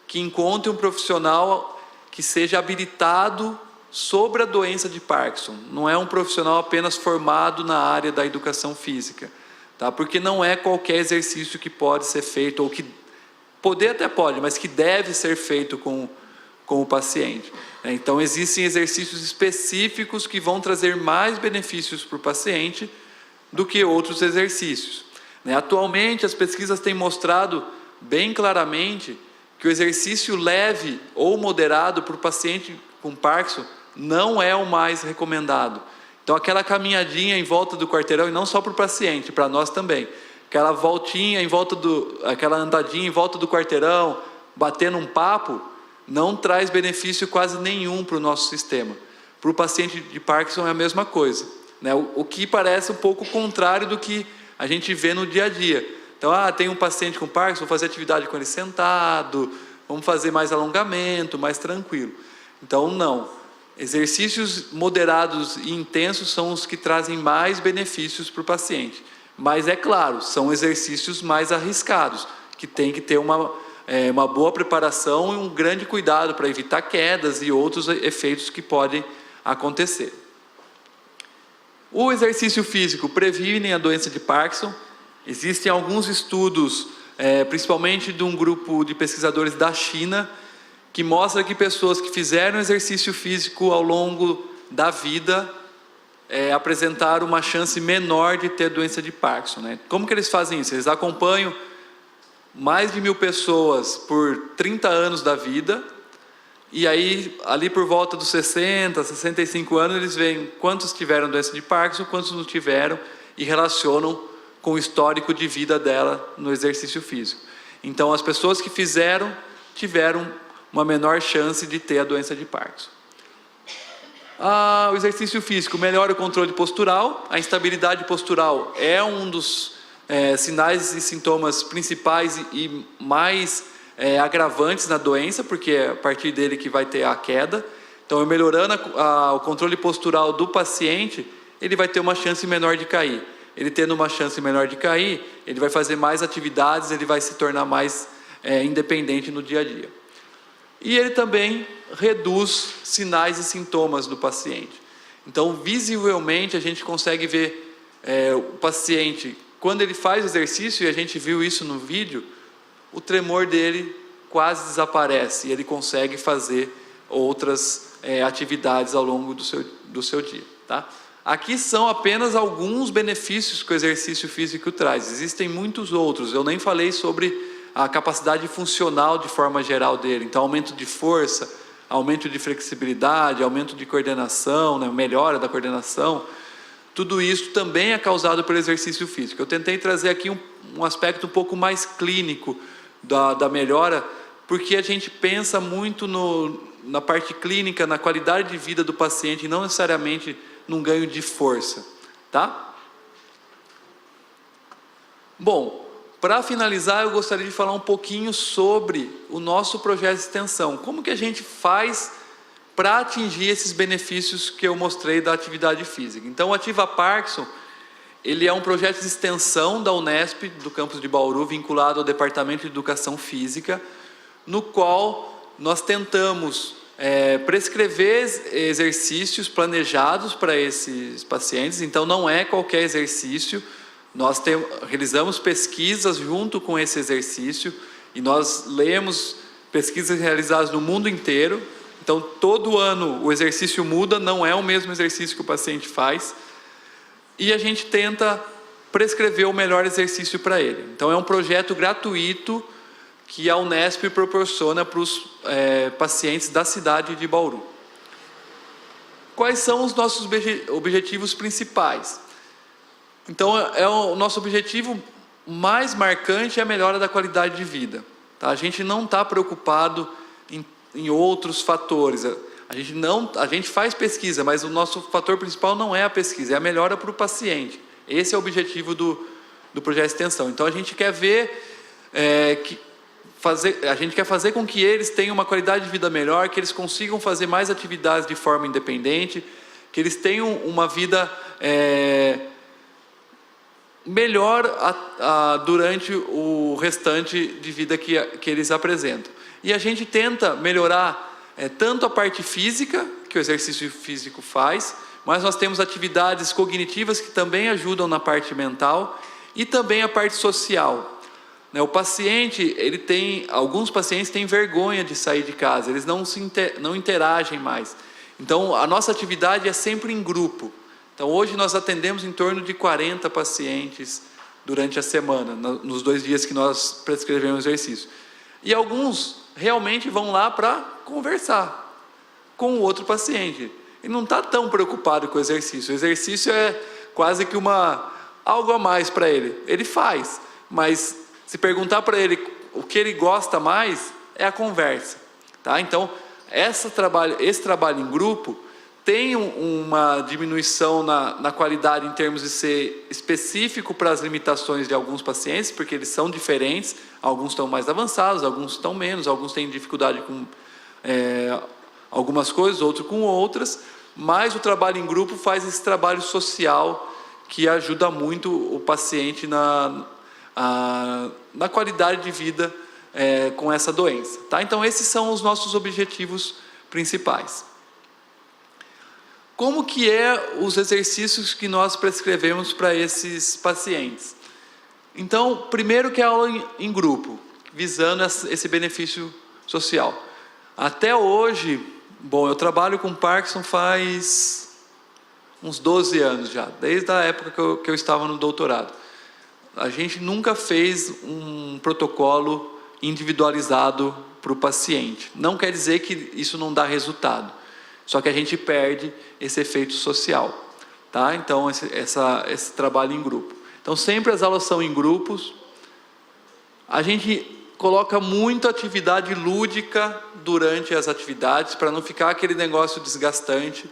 que encontre um profissional que seja habilitado sobre a doença de Parkinson. Não é um profissional apenas formado na área da educação física, tá? Porque não é qualquer exercício que pode ser feito, ou que poder até pode, mas que deve ser feito com o paciente. Então, existem exercícios específicos que vão trazer mais benefícios para o paciente do que outros exercícios. Atualmente, as pesquisas têm mostrado bem claramente que o exercício leve ou moderado para o paciente com Parkinson não é o mais recomendado. Então, aquela caminhadinha em volta do quarteirão, e não só para o paciente, para nós também, aquela voltinha aquela andadinha em volta do quarteirão, batendo um papo, não traz benefício quase nenhum para o nosso sistema. Para o paciente de Parkinson é a mesma coisa, né? O que parece um pouco contrário do que a gente vê no dia a dia. Então, tem um paciente com Parkinson, vou fazer atividade com ele sentado, vamos fazer mais alongamento, mais tranquilo. Então, não. Exercícios moderados e intensos são os que trazem mais benefícios para o paciente. Mas, é claro, são exercícios mais arriscados, que tem que ter uma boa preparação e um grande cuidado para evitar quedas e outros efeitos que podem acontecer. O exercício físico previne a doença de Parkinson. Existem alguns estudos, principalmente de um grupo de pesquisadores da China, que mostra que pessoas que fizeram exercício físico ao longo da vida apresentaram uma chance menor de ter doença de Parkinson, né? Como que eles fazem isso? Eles acompanham mais de 1.000 pessoas por 30 anos da vida, e aí, ali por volta dos 60, 65 anos, eles veem quantos tiveram doença de Parkinson, quantos não tiveram, e relacionam com o histórico de vida dela no exercício físico. Então, as pessoas que fizeram, tiveram uma menor chance de ter a doença de Parkinson. O exercício físico melhora o controle postural. A instabilidade postural é um dos sinais e sintomas principais e mais agravantes na doença, porque é a partir dele que vai ter a queda. Então, melhorando o controle postural do paciente, ele vai ter uma chance menor de cair. Ele tendo uma chance menor de cair, ele vai fazer mais atividades, ele vai se tornar mais independente no dia a dia. E ele também reduz sinais e sintomas do paciente. Então, visivelmente, a gente consegue ver o paciente, quando ele faz exercício, e a gente viu isso no vídeo, o tremor dele quase desaparece e ele consegue fazer outras atividades ao longo do seu dia. Tá? Aqui são apenas alguns benefícios que o exercício físico traz. Existem muitos outros. Eu nem falei sobre a capacidade funcional de forma geral dele. Então, aumento de força, aumento de flexibilidade, aumento de coordenação, né, melhora da coordenação. Tudo isso também é causado pelo exercício físico. Eu tentei trazer aqui um aspecto um pouco mais clínico da melhora, porque a gente pensa muito na parte clínica, na qualidade de vida do paciente, e não necessariamente num ganho de força. Tá? Bom, para finalizar, eu gostaria de falar um pouquinho sobre o nosso projeto de extensão. Como que a gente faz para atingir esses benefícios que eu mostrei da atividade física? Então, o Ativa Parkinson, ele é um projeto de extensão da Unesp, do campus de Bauru, vinculado ao Departamento de Educação Física, no qual nós tentamos prescrever exercícios planejados para esses pacientes. Então, não é qualquer exercício. Nós realizamos pesquisas junto com esse exercício e nós lemos pesquisas realizadas no mundo inteiro. Então, todo ano o exercício muda, não é o mesmo exercício que o paciente faz. E a gente tenta prescrever o melhor exercício para ele. Então, é um projeto gratuito que a Unesp proporciona para os pacientes da cidade de Bauru. Quais são os nossos objetivos principais? Então, o nosso objetivo mais marcante é a melhora da qualidade de vida. Tá? A gente não está preocupado em outros fatores. A gente faz pesquisa, mas o nosso fator principal não é a pesquisa, é a melhora para o paciente. Esse é o objetivo do projeto de extensão. Então, a gente quer ver a gente quer fazer com que eles tenham uma qualidade de vida melhor, que eles consigam fazer mais atividades de forma independente, que eles tenham uma vida melhor durante o restante de vida que eles apresentam. E a gente tenta melhorar tanto a parte física, que o exercício físico faz, mas nós temos atividades cognitivas que também ajudam na parte mental e também a parte social. O paciente, alguns pacientes têm vergonha de sair de casa, eles não interagem mais. Então, a nossa atividade é sempre em grupo. Então, hoje nós atendemos em torno de 40 pacientes durante a semana, nos 2 dias que nós prescrevemos o exercício. E alguns realmente vão lá para conversar com o outro paciente. Ele não está tão preocupado com o exercício. O exercício é quase que algo a mais para ele. Ele faz, mas se perguntar para ele o que ele gosta mais, é a conversa. Tá? Então, esse trabalho em grupo tem uma diminuição na qualidade em termos de ser específico para as limitações de alguns pacientes, porque eles são diferentes, alguns estão mais avançados, alguns estão menos, alguns têm dificuldade com algumas coisas, outros com outras, mas o trabalho em grupo faz esse trabalho social que ajuda muito o paciente na qualidade de vida com essa doença. Tá? Então, esses são os nossos objetivos principais. Como que os exercícios que nós prescrevemos para esses pacientes? Então, primeiro que é a aula em grupo, visando esse benefício social. Até hoje, eu trabalho com Parkinson faz uns 12 anos já, desde a época que eu estava no doutorado. A gente nunca fez um protocolo individualizado para o paciente. Não quer dizer que isso não dá resultado, só que a gente perde esse efeito social. Tá? Então, esse trabalho em grupo. Então, sempre as aulas são em grupos. A gente coloca muita atividade lúdica durante as atividades, para não ficar aquele negócio desgastante.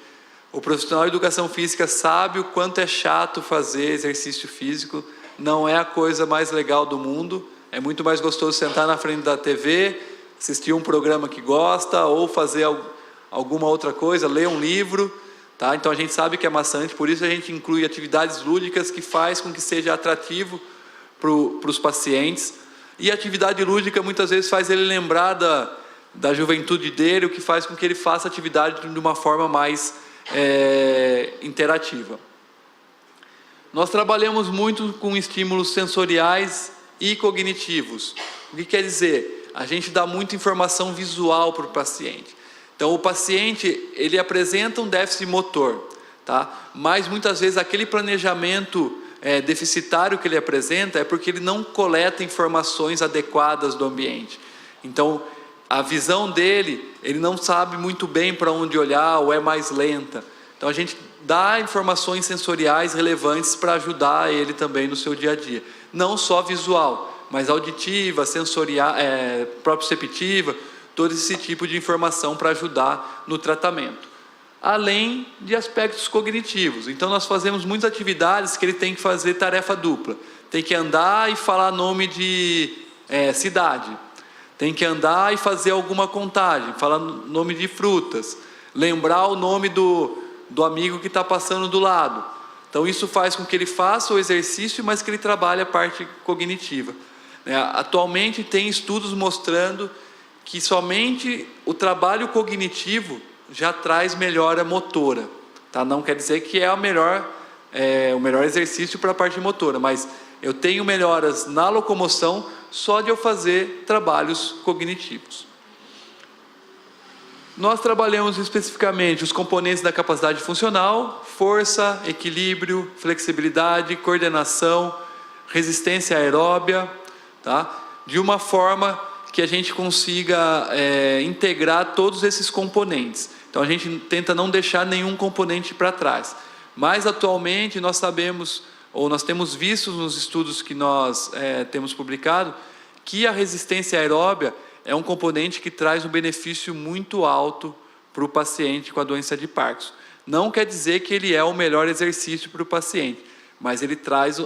O profissional de educação física sabe o quanto é chato fazer exercício físico, não é a coisa mais legal do mundo, é muito mais gostoso sentar na frente da TV, assistir um programa que gosta, ou fazer alguma outra coisa, ler um livro. Tá? Então, a gente sabe que é maçante, por isso a gente inclui atividades lúdicas que faz com que seja atrativo para os pacientes. E a atividade lúdica muitas vezes faz ele lembrar da juventude dele, o que faz com que ele faça a atividade de uma forma mais interativa. Nós trabalhamos muito com estímulos sensoriais e cognitivos. O que quer dizer? A gente dá muita informação visual para o paciente. Então, o paciente, ele apresenta um déficit motor, tá? Mas muitas vezes aquele planejamento deficitário que ele apresenta é porque ele não coleta informações adequadas do ambiente. Então, a visão dele, ele não sabe muito bem para onde olhar ou é mais lenta. Então, a gente dá informações sensoriais relevantes para ajudar ele também no seu dia a dia. Não só visual, mas auditiva, sensorial, proprioceptiva, todo esse tipo de informação para ajudar no tratamento. Além de aspectos cognitivos. Então, nós fazemos muitas atividades que ele tem que fazer tarefa dupla. Tem que andar e falar nome de cidade. Tem que andar e fazer alguma contagem, falar nome de frutas, lembrar o nome do amigo que está passando do lado. Então, isso faz com que ele faça o exercício, mas que ele trabalhe a parte cognitiva. Atualmente, tem estudos mostrando que somente o trabalho cognitivo já traz melhora motora. Tá? Não quer dizer que é o melhor exercício para a parte motora, mas eu tenho melhoras na locomoção só de eu fazer trabalhos cognitivos. Nós trabalhamos especificamente os componentes da capacidade funcional: força, equilíbrio, flexibilidade, coordenação, resistência aeróbia, tá? De uma forma que a gente consiga integrar todos esses componentes. Então, a gente tenta não deixar nenhum componente para trás. Mas, atualmente, nós sabemos, ou nós temos visto nos estudos que nós temos publicado, que a resistência aeróbia é um componente que traz um benefício muito alto para o paciente com a doença de Parkinson. Não quer dizer que ele é o melhor exercício para o paciente, mas ele traz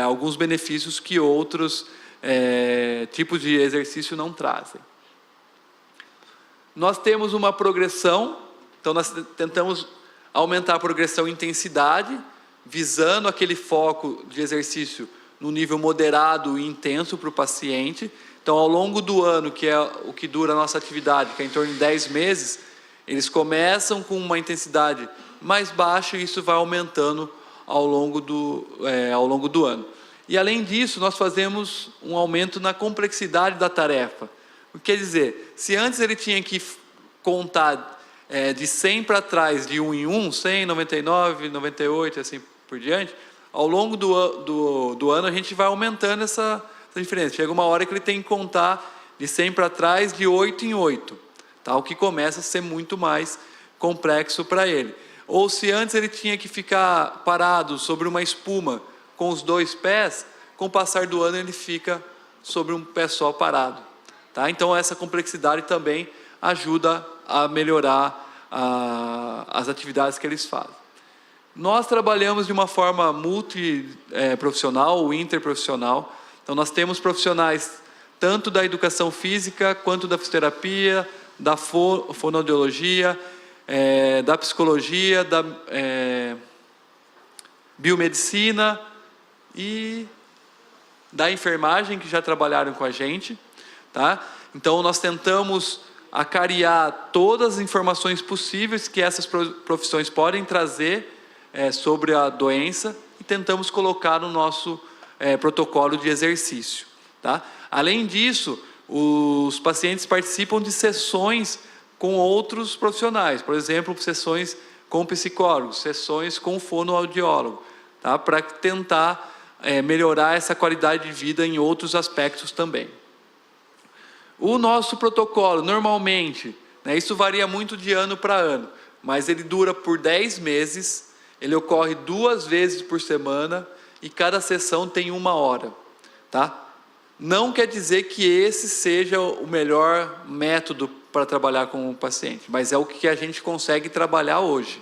alguns benefícios que outros tipos de exercício não trazem. Nós temos uma progressão, então nós tentamos aumentar a progressão e intensidade, visando aquele foco de exercício no nível moderado e intenso para o paciente. Então, ao longo do ano, que é o que dura a nossa atividade, que é em torno de 10 meses, eles começam com uma intensidade mais baixa e isso vai aumentando ao longo do ano. E, além disso, nós fazemos um aumento na complexidade da tarefa. O que quer dizer, se antes ele tinha que contar de 100 para trás, de 1 em 1, 100, 99, 98, assim por diante, ao longo do ano a gente vai aumentando essa diferença. Chega uma hora que ele tem que contar de 100 para trás, de 8 em 8, tá? O que começa a ser muito mais complexo para ele. Ou se antes ele tinha que ficar parado sobre uma espuma com os 2 pés, com o passar do ano ele fica sobre um pé só parado. Tá? Então, essa complexidade também ajuda a melhorar as atividades que eles fazem. Nós trabalhamos de uma forma multiprofissional ou interprofissional. Então, nós temos profissionais tanto da educação física, quanto da fisioterapia, da fonoaudiologia, da psicologia, da biomedicina e da enfermagem, que já trabalharam com a gente. Tá? Então, nós tentamos acariar todas as informações possíveis que essas profissões podem trazer sobre a doença e tentamos colocar no nosso protocolo de exercício. Tá? Além disso, os pacientes participam de sessões com outros profissionais, por exemplo, sessões com psicólogos, sessões com fonoaudiólogo, tá? Para tentar melhorar essa qualidade de vida em outros aspectos também. O nosso protocolo, normalmente, isso varia muito de ano para ano, mas ele dura por 10 meses, ele ocorre 2 vezes por semana e cada sessão tem 1 hora. Tá? Não quer dizer que esse seja o melhor método para trabalhar com o paciente, mas é o que a gente consegue trabalhar hoje.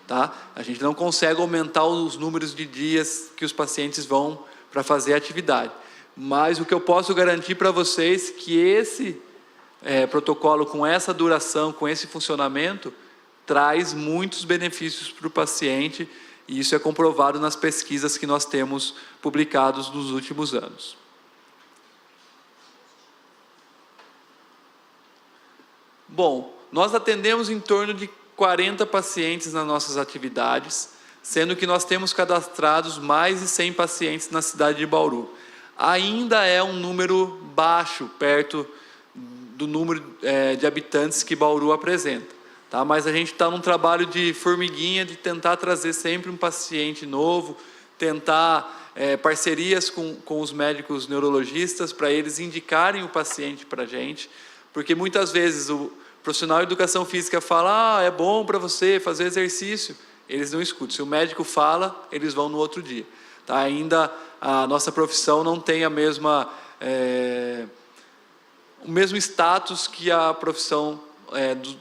Tá? A gente não consegue aumentar os números de dias que os pacientes vão para fazer a atividade. Mas o que eu posso garantir para vocês é que esse protocolo, com essa duração, com esse funcionamento, traz muitos benefícios para o paciente, e isso é comprovado nas pesquisas que nós temos publicados nos últimos anos. Bom, nós atendemos em torno de 40 pacientes nas nossas atividades, sendo que nós temos cadastrados mais de 100 pacientes na cidade de Bauru. Ainda é um número baixo, perto do número de habitantes que Bauru apresenta. Tá? Mas a gente está num trabalho de formiguinha, de tentar trazer sempre um paciente novo, tentar parcerias com os médicos neurologistas para eles indicarem o paciente para a gente, porque muitas vezes o profissional de educação física fala, é bom para você fazer exercício, eles não escutam. Se o médico fala, eles vão no outro dia. Tá? Ainda a nossa profissão não tem a mesma, o mesmo status que a profissão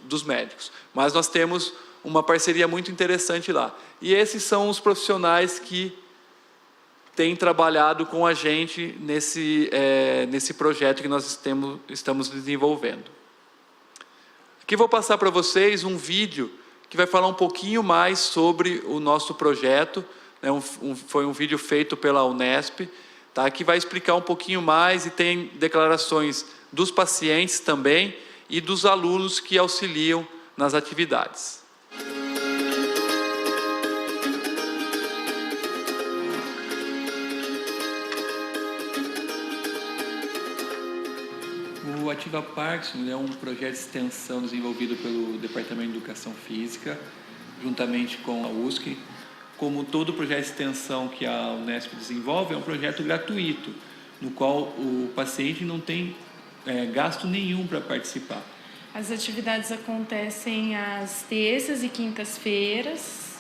dos médicos. Mas nós temos uma parceria muito interessante lá. E esses são os profissionais que têm trabalhado com a gente nesse projeto que nós estamos desenvolvendo. Aqui vou passar para vocês um vídeo que vai falar um pouquinho mais sobre o nosso projeto. Foi um vídeo feito pela Unesp, tá? Que vai explicar um pouquinho mais e tem declarações dos pacientes também e dos alunos que auxiliam nas atividades. O Ativa Parkinson é um projeto de extensão desenvolvido pelo Departamento de Educação Física, juntamente com a USC. Como todo projeto de extensão que a Unesp desenvolve, é um projeto gratuito, no qual o paciente não tem gasto nenhum para participar. As atividades acontecem às terças e quintas-feiras,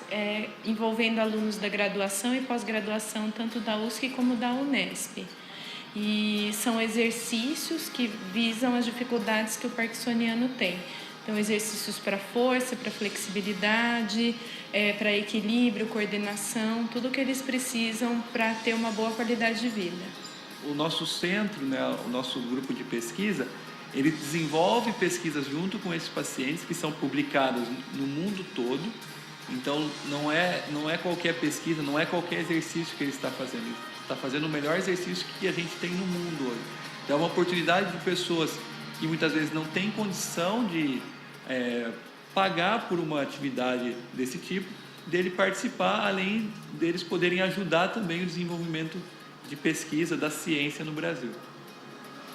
envolvendo alunos da graduação e pós-graduação, tanto da USC como da Unesp. E são exercícios que visam as dificuldades que o parkinsoniano tem. Então, exercícios para força, para flexibilidade, para equilíbrio, coordenação, tudo o que eles precisam para ter uma boa qualidade de vida. O nosso centro, o nosso grupo de pesquisa, ele desenvolve pesquisas junto com esses pacientes que são publicadas no mundo todo. Então, não é qualquer pesquisa, não é qualquer exercício que ele está fazendo. Ele está fazendo o melhor exercício que a gente tem no mundo hoje. Então, é uma oportunidade de pessoas que muitas vezes não têm condição de pagar por uma atividade desse tipo, dele participar, além deles poderem ajudar também o desenvolvimento de pesquisa da ciência no Brasil.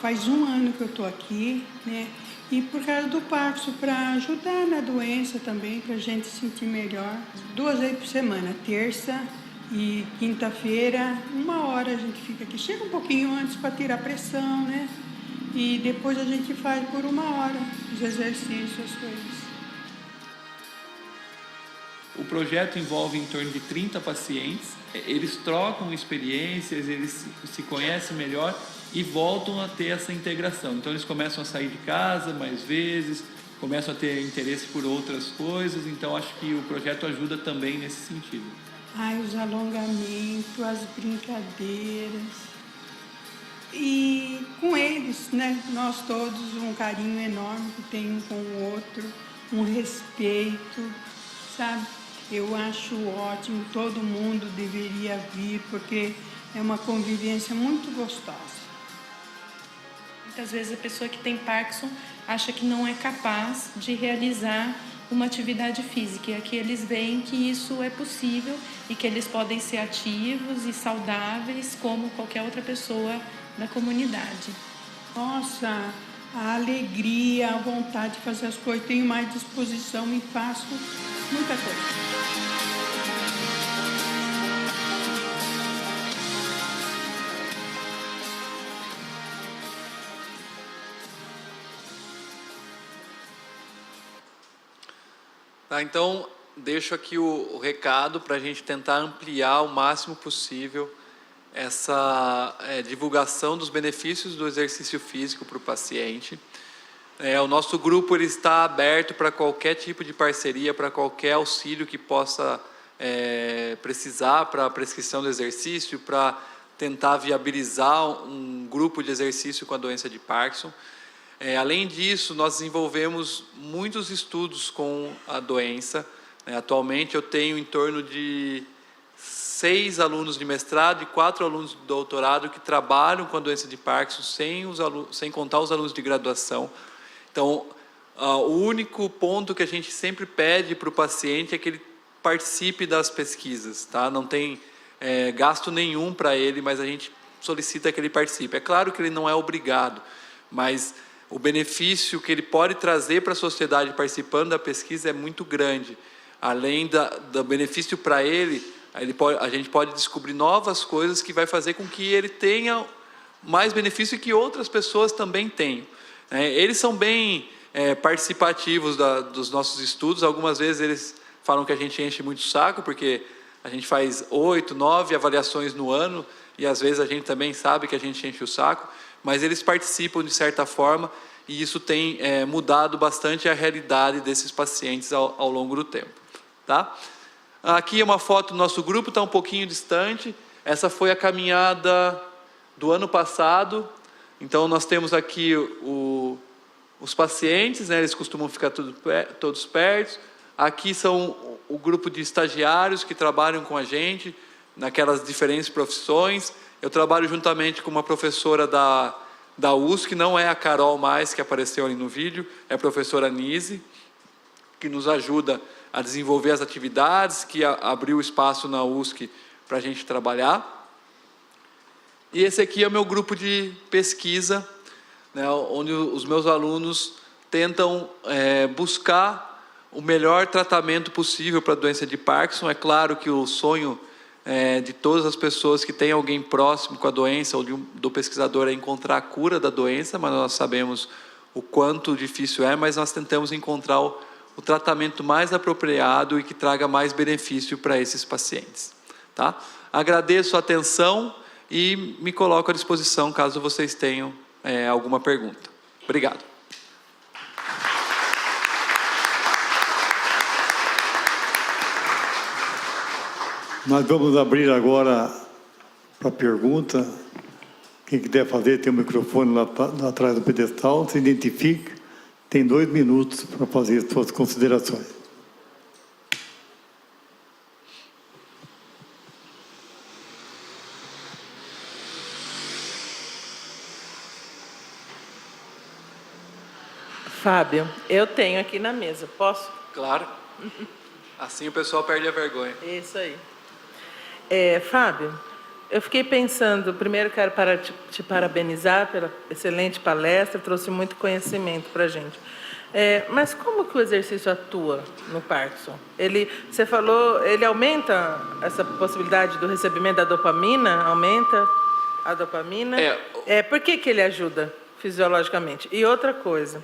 Faz 1 ano que eu estou aqui, né? E por causa do Parkinson, para ajudar na doença também, para a gente se sentir melhor. 2 vezes por semana, terça e quinta-feira, 1 hora a gente fica aqui. Chega um pouquinho antes para tirar pressão, né? E depois a gente faz por 1 hora os exercícios, as coisas. O projeto envolve em torno de 30 pacientes. Eles trocam experiências, eles se conhecem melhor e voltam a ter essa integração. Então, eles começam a sair de casa mais vezes, começam a ter interesse por outras coisas. Então, acho que o projeto ajuda também nesse sentido. Os alongamentos, as brincadeiras. E com eles, né, nós todos, um carinho enorme que tem um com o outro, um respeito, sabe? Eu acho ótimo, todo mundo deveria vir, porque é uma convivência muito gostosa. Muitas vezes a pessoa que tem Parkinson acha que não é capaz de realizar uma atividade física. E aqui eles veem que isso é possível e que eles podem ser ativos e saudáveis como qualquer outra pessoa da comunidade. Nossa, a alegria, a vontade de fazer as coisas, tenho mais disposição e faço muita coisa. Tá, então, deixo aqui o recado para a gente tentar ampliar o máximo possível essa divulgação dos benefícios do exercício físico para o paciente. O nosso grupo ele está aberto para qualquer tipo de parceria, para qualquer auxílio que possa precisar para a prescrição do exercício, para tentar viabilizar um grupo de exercício com a doença de Parkinson. Além disso, nós desenvolvemos muitos estudos com a doença. Atualmente, eu tenho em torno de 6 alunos de mestrado e 4 alunos de doutorado que trabalham com a doença de Parkinson, sem contar os alunos de graduação. Então, O único ponto que a gente sempre pede para o paciente é que ele participe das pesquisas, tá? Não tem gasto nenhum para ele, mas a gente solicita que ele participe. É claro que ele não é obrigado, mas o benefício que ele pode trazer para a sociedade participando da pesquisa é muito grande. Além do benefício para ele, a gente pode descobrir novas coisas que vai fazer com que ele tenha mais benefício e que outras pessoas também tenham. Eles são bem participativos dos nossos estudos. Algumas vezes eles falam que a gente enche muito o saco, porque a gente faz 8, 9 avaliações no ano, e às vezes a gente também sabe que a gente enche o saco, mas eles participam de certa forma, e isso tem mudado bastante a realidade desses pacientes ao longo do tempo. Tá? Aqui é uma foto do nosso grupo, está um pouquinho distante. Essa foi a caminhada do ano passado. Então, nós temos aqui os pacientes, né? Eles costumam ficar todos perto. Aqui são o grupo de estagiários que trabalham com a gente, naquelas diferentes profissões. Eu trabalho juntamente com uma professora da USC, não é a Carol mais, que apareceu ali no vídeo, é a professora Nise, que nos ajuda a desenvolver as atividades, que abriu espaço na USC para a gente trabalhar. E esse aqui é o meu grupo de pesquisa, né, onde os meus alunos tentam buscar o melhor tratamento possível para a doença de Parkinson. É claro que o sonho de todas as pessoas que têm alguém próximo com a doença, ou do pesquisador, é encontrar a cura da doença, mas nós sabemos o quanto difícil é, mas nós tentamos encontrar o tratamento mais apropriado e que traga mais benefício para esses pacientes. Tá? Agradeço a atenção e me coloco à disposição caso vocês tenham alguma pergunta. Obrigado. Nós vamos abrir agora para pergunta. Quem quiser fazer, tem o microfone lá atrás do pedestal, se identifique. Tem 2 minutos para fazer as suas considerações. Fábio, eu tenho aqui na mesa, posso? Claro. Assim o pessoal perde a vergonha. Isso aí. Fábio, eu fiquei pensando, primeiro quero te parabenizar pela excelente palestra, trouxe muito conhecimento para a gente. Mas como que o exercício atua no Parkinson? Você falou, ele aumenta essa possibilidade do recebimento da dopamina? Aumenta a dopamina? Por que ele ajuda fisiologicamente? E outra coisa,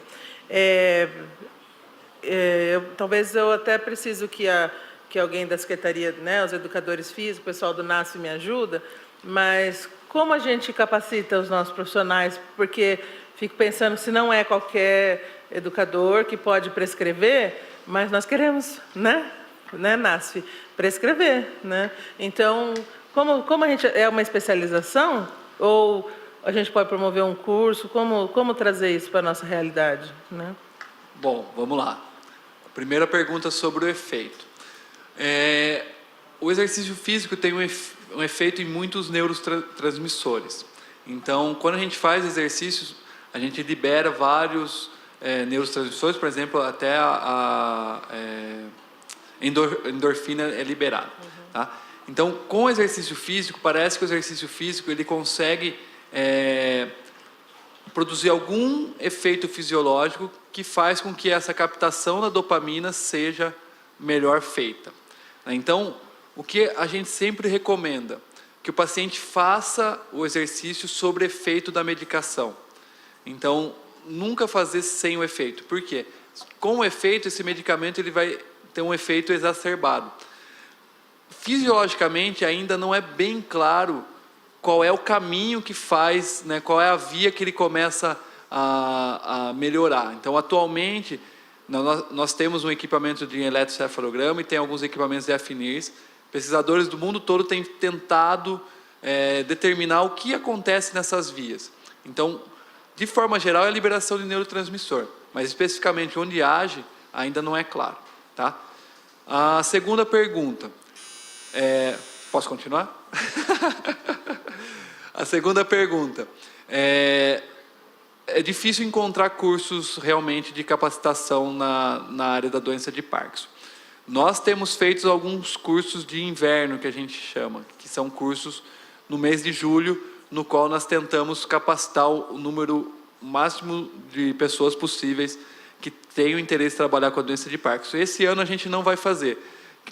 talvez eu até preciso que alguém da secretaria, né, os educadores físicos, o pessoal do NASF me ajuda, mas como a gente capacita os nossos profissionais? Porque fico pensando, se não é qualquer educador que pode prescrever, mas nós queremos, né, NASF, prescrever, né? Então, como a gente é uma especialização, ou a gente pode promover um curso, como trazer isso para a nossa realidade, né? Bom, vamos lá. A primeira pergunta sobre o efeito. O exercício físico tem um efeito em muitos neurotransmissores. Então, quando a gente faz exercícios, a gente libera vários neurotransmissores, por exemplo, até a endorfina é liberada. Tá? Então, com o exercício físico, parece que o exercício físico ele consegue produzir algum efeito fisiológico que faz com que essa captação da dopamina seja melhor feita. Então, o que a gente sempre recomenda? Que o paciente faça o exercício sobre efeito da medicação. Então, nunca fazer sem o efeito. Por quê? Com o efeito, esse medicamento ele vai ter um efeito exacerbado. Fisiologicamente, ainda não é bem claro qual é o caminho que faz, né, qual é a via que ele começa a melhorar. Então, atualmente, nós temos um equipamento de eletrocefalograma e tem alguns equipamentos de FNIRS. Pesquisadores do mundo todo têm tentado determinar o que acontece nessas vias. Então, de forma geral, é a liberação de neurotransmissor, mas especificamente onde age, ainda não é claro. Tá? A segunda pergunta. Posso continuar? A segunda pergunta. é difícil encontrar cursos realmente de capacitação na área da doença de Parkinson. Nós temos feito alguns cursos de inverno, que a gente chama, que são cursos no mês de julho, no qual nós tentamos capacitar o número máximo de pessoas possíveis que tenham interesse em trabalhar com a doença de Parkinson. Esse ano a gente não vai fazer,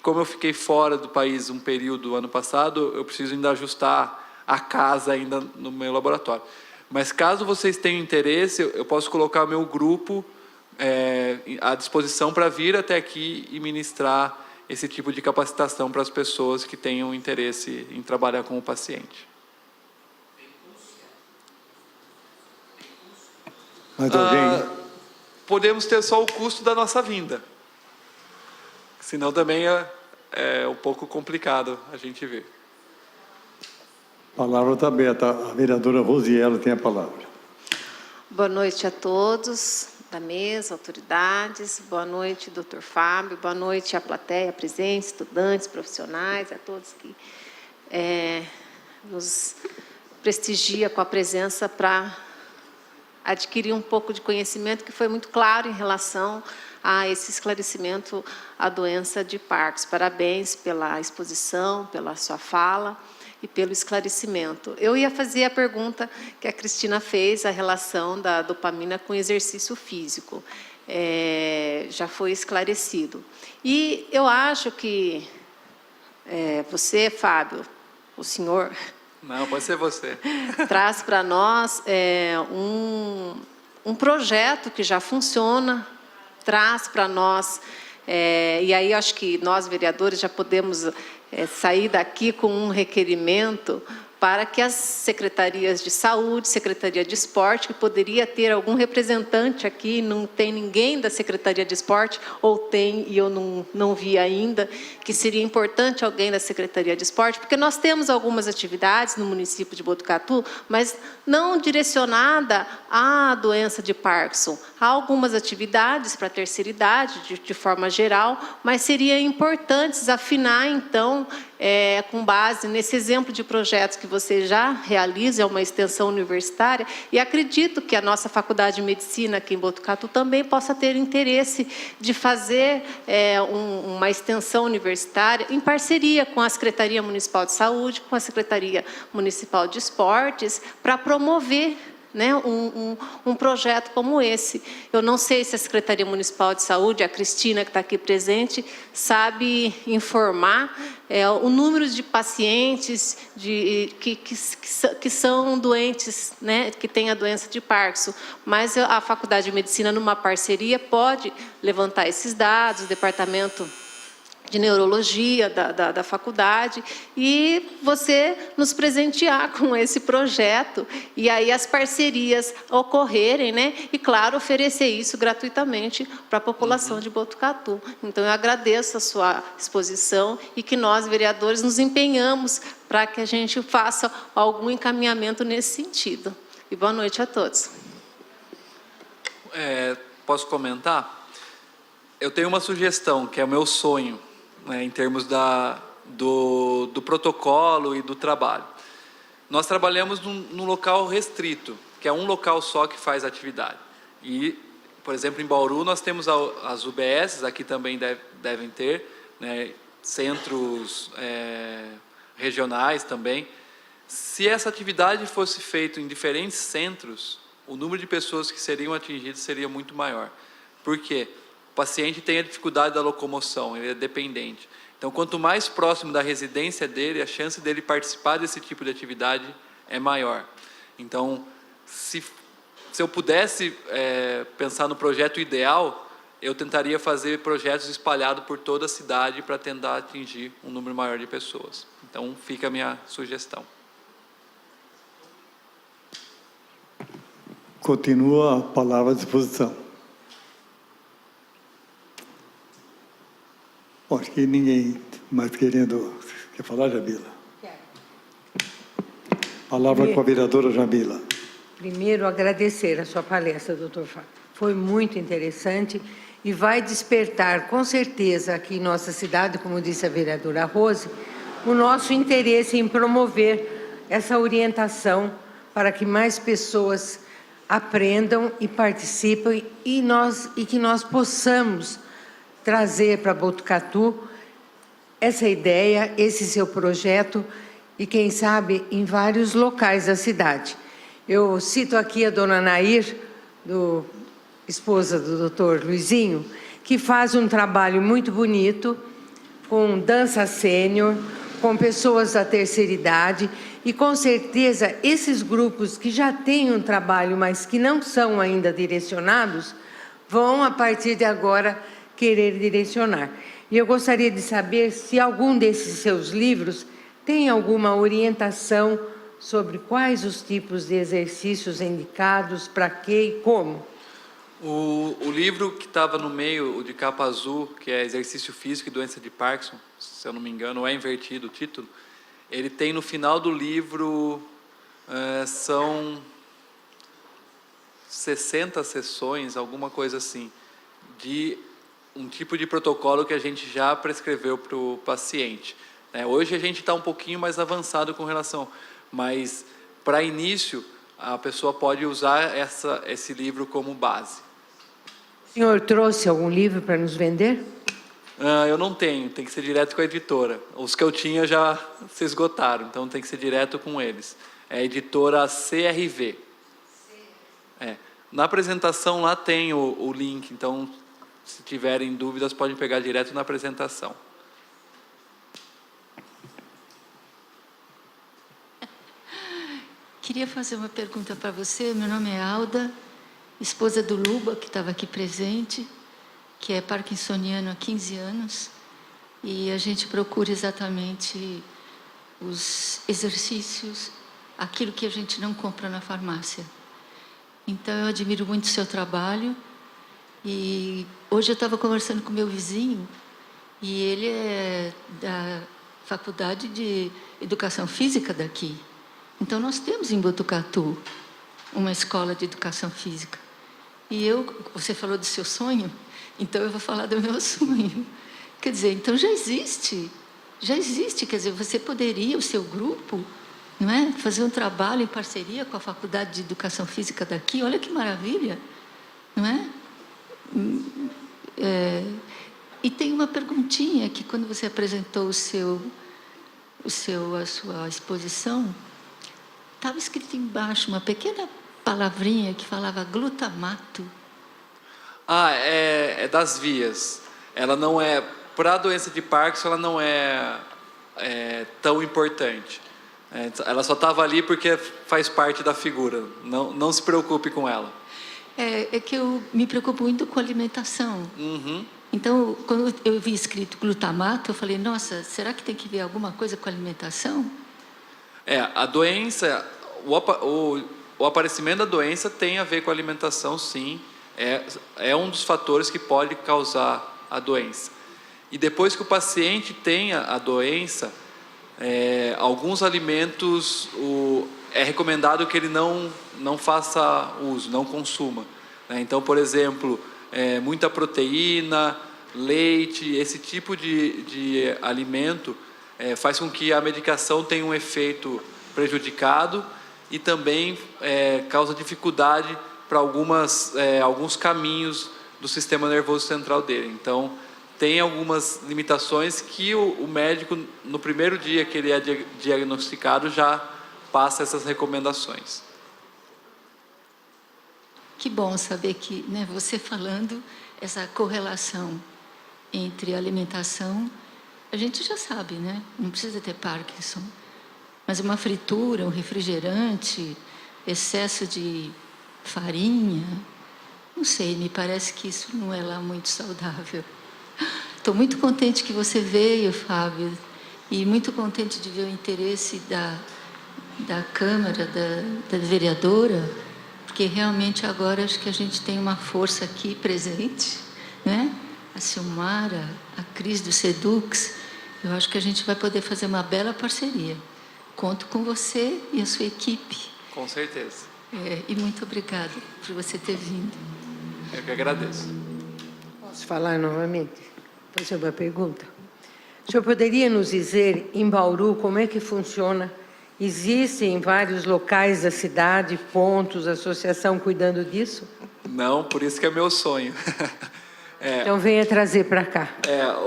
como eu fiquei fora do país um período ano passado, eu preciso ainda ajustar a casa ainda no meu laboratório. Mas caso vocês tenham interesse, eu posso colocar o meu grupo à disposição para vir até aqui e ministrar esse tipo de capacitação para as pessoas que tenham interesse em trabalhar com o paciente. Mais alguém? Podemos ter só o custo da nossa vinda. Senão também é um pouco complicado a gente ver. A palavra está aberta. A vereadora Rosiello tem a palavra. Boa noite a todos da mesa, autoridades. Boa noite, doutor Fábio. Boa noite à plateia presente, estudantes, profissionais, a todos que nos prestigia com a presença para adquirir um pouco de conhecimento que foi muito claro em relação a esse esclarecimento à doença de Parkinson. Parabéns pela exposição, pela sua fala e pelo esclarecimento. Eu ia fazer a pergunta que a Cristina fez, a relação da dopamina com exercício físico. Já foi esclarecido. E eu acho que você, Fábio, o senhor... Não, pode ser você. Traz para nós um projeto que já funciona, traz para nós, e aí acho que nós, vereadores, já podemos sair daqui com um requerimento para que as secretarias de saúde, secretaria de esporte, que poderia ter algum representante aqui, não tem ninguém da secretaria de esporte, ou tem e eu não vi ainda, que seria importante alguém da secretaria de esporte, porque nós temos algumas atividades no município de Botucatu, mas não direcionada à doença de Parkinson. Há algumas atividades para a terceira idade, de forma geral, mas seria importante afinar, então, com base nesse exemplo de projetos que você já realiza, é uma extensão universitária, e acredito que a nossa Faculdade de Medicina aqui em Botucatu também possa ter interesse de fazer uma extensão universitária em parceria com a Secretaria Municipal de Saúde, com a Secretaria Municipal de Esportes, para promover um projeto como esse. Eu não sei se a Secretaria Municipal de Saúde, a Cristina, que está aqui presente, sabe informar o número de pacientes que são doentes, que têm a doença de Parkinson. Mas a Faculdade de Medicina, numa parceria, pode levantar esses dados, o Departamento de Neurologia da faculdade, e você nos presentear com esse projeto, e aí as parcerias ocorrerem, e, claro, oferecer isso gratuitamente para a população de Botucatu. Então, eu agradeço a sua exposição e que nós, vereadores, nos empenhamos para que a gente faça algum encaminhamento nesse sentido. E boa noite a todos. Posso comentar? Eu tenho uma sugestão, que é o meu sonho, em termos do protocolo e do trabalho. Nós trabalhamos num local restrito, que é um local só que faz atividade. E, por exemplo, em Bauru, nós temos as UBS, aqui também devem ter, centros regionais também. Se essa atividade fosse feita em diferentes centros, o número de pessoas que seriam atingidas seria muito maior. Por quê? O paciente tem a dificuldade da locomoção, ele é dependente. Então, quanto mais próximo da residência dele, a chance dele participar desse tipo de atividade é maior. Então, se eu pudesse pensar no projeto ideal, eu tentaria fazer projetos espalhados por toda a cidade para tentar atingir um número maior de pessoas. Então, fica a minha sugestão. Continua a palavra à disposição. Acho que ninguém mais querendo... Quer falar, Jamila? Quero. Palavra com a vereadora Jamila. Primeiro, agradecer a sua palestra, doutor Fábio. Foi muito interessante e vai despertar, com certeza, aqui em nossa cidade, como disse a vereadora Rose, o nosso interesse em promover essa orientação para que mais pessoas aprendam e participem e que nós possamos trazer para Botucatu essa ideia, esse seu projeto e, quem sabe, em vários locais da cidade. Eu cito aqui a dona Nair, esposa do Dr. Luizinho, que faz um trabalho muito bonito com dança sênior, com pessoas da terceira idade, e com certeza esses grupos que já têm um trabalho, mas que não são ainda direcionados, vão, a partir de agora, querer direcionar. E eu gostaria de saber se algum desses seus livros tem alguma orientação sobre quais os tipos de exercícios indicados, para quê e como. O livro que estava no meio, o de capa azul, que é Exercício Físico e Doença de Parkinson, se eu não me engano, é invertido o título, ele tem no final do livro, são 60 sessões, alguma coisa assim, de um tipo de protocolo que a gente já prescreveu para o paciente. Hoje a gente está um pouquinho mais avançado com relação, mas para início a pessoa pode usar esse livro como base. O senhor trouxe algum livro para nos vender? Eu não tenho, tem que ser direto com a editora. Os que eu tinha já se esgotaram, então tem que ser direto com eles. É a editora CRV. Na apresentação lá tem o link, então se tiverem dúvidas podem pegar direto na apresentação. Queria fazer uma pergunta para você. Meu nome é Alda, esposa do Luba, que estava aqui presente, que é parkinsoniano há 15 anos, e a gente procura exatamente os exercícios, aquilo que a gente não compra na farmácia. Então, eu admiro muito o seu trabalho, e hoje eu estava conversando com meu vizinho, e ele é da Faculdade de Educação Física daqui. Então, nós temos em Botucatu uma escola de educação física. E você falou do seu sonho, então eu vou falar do meu sonho. Quer dizer, então já existe, quer dizer, você poderia, o seu grupo, não é, fazer um trabalho em parceria com a Faculdade de Educação Física daqui, olha que maravilha, não é? E tem uma perguntinha que quando você apresentou a sua exposição, estava escrito embaixo uma pequena palavrinha que falava glutamato. É das vias. Ela não é, para a doença de Parkinson, ela não é tão importante. Ela só estava ali porque faz parte da figura. Não se preocupe com ela. É que eu me preocupo muito com a alimentação. Uhum. Então, quando eu vi escrito glutamato, eu falei, nossa, será que tem que ver alguma coisa com a alimentação? A doença, o aparecimento da doença tem a ver com a alimentação, sim. É um dos fatores que pode causar a doença. E depois que o paciente tenha a doença, alguns alimentos é recomendado que ele não faça uso, não consuma. Então, por exemplo, muita proteína, leite, esse tipo de alimento faz com que a medicação tenha um efeito prejudicado e também causa dificuldade para alguns caminhos do sistema nervoso central dele. Então, tem algumas limitações que o médico, no primeiro dia que ele é diagnosticado, já passa essas recomendações. Que bom saber que, né, você falando, essa correlação entre alimentação, a gente já sabe, né? Não precisa ter Parkinson. Mas uma fritura, um refrigerante, excesso de farinha, não sei, me parece que isso não é lá muito saudável. Estou muito contente que você veio, Fábio, e muito contente de ver o interesse da Câmara, da vereadora, porque realmente agora acho que a gente tem uma força aqui presente, né? A Silmara, a Cris do Sedux, eu acho que a gente vai poder fazer uma bela parceria. Conto com você e a sua equipe. Com certeza. E muito obrigada por você ter vindo. Eu que agradeço. Posso falar novamente? Fazer uma pergunta? O senhor poderia nos dizer, em Bauru, como é que funciona Existe em vários locais da cidade, pontos, associação cuidando disso? Não, por isso que é meu sonho. Então venha trazer para cá.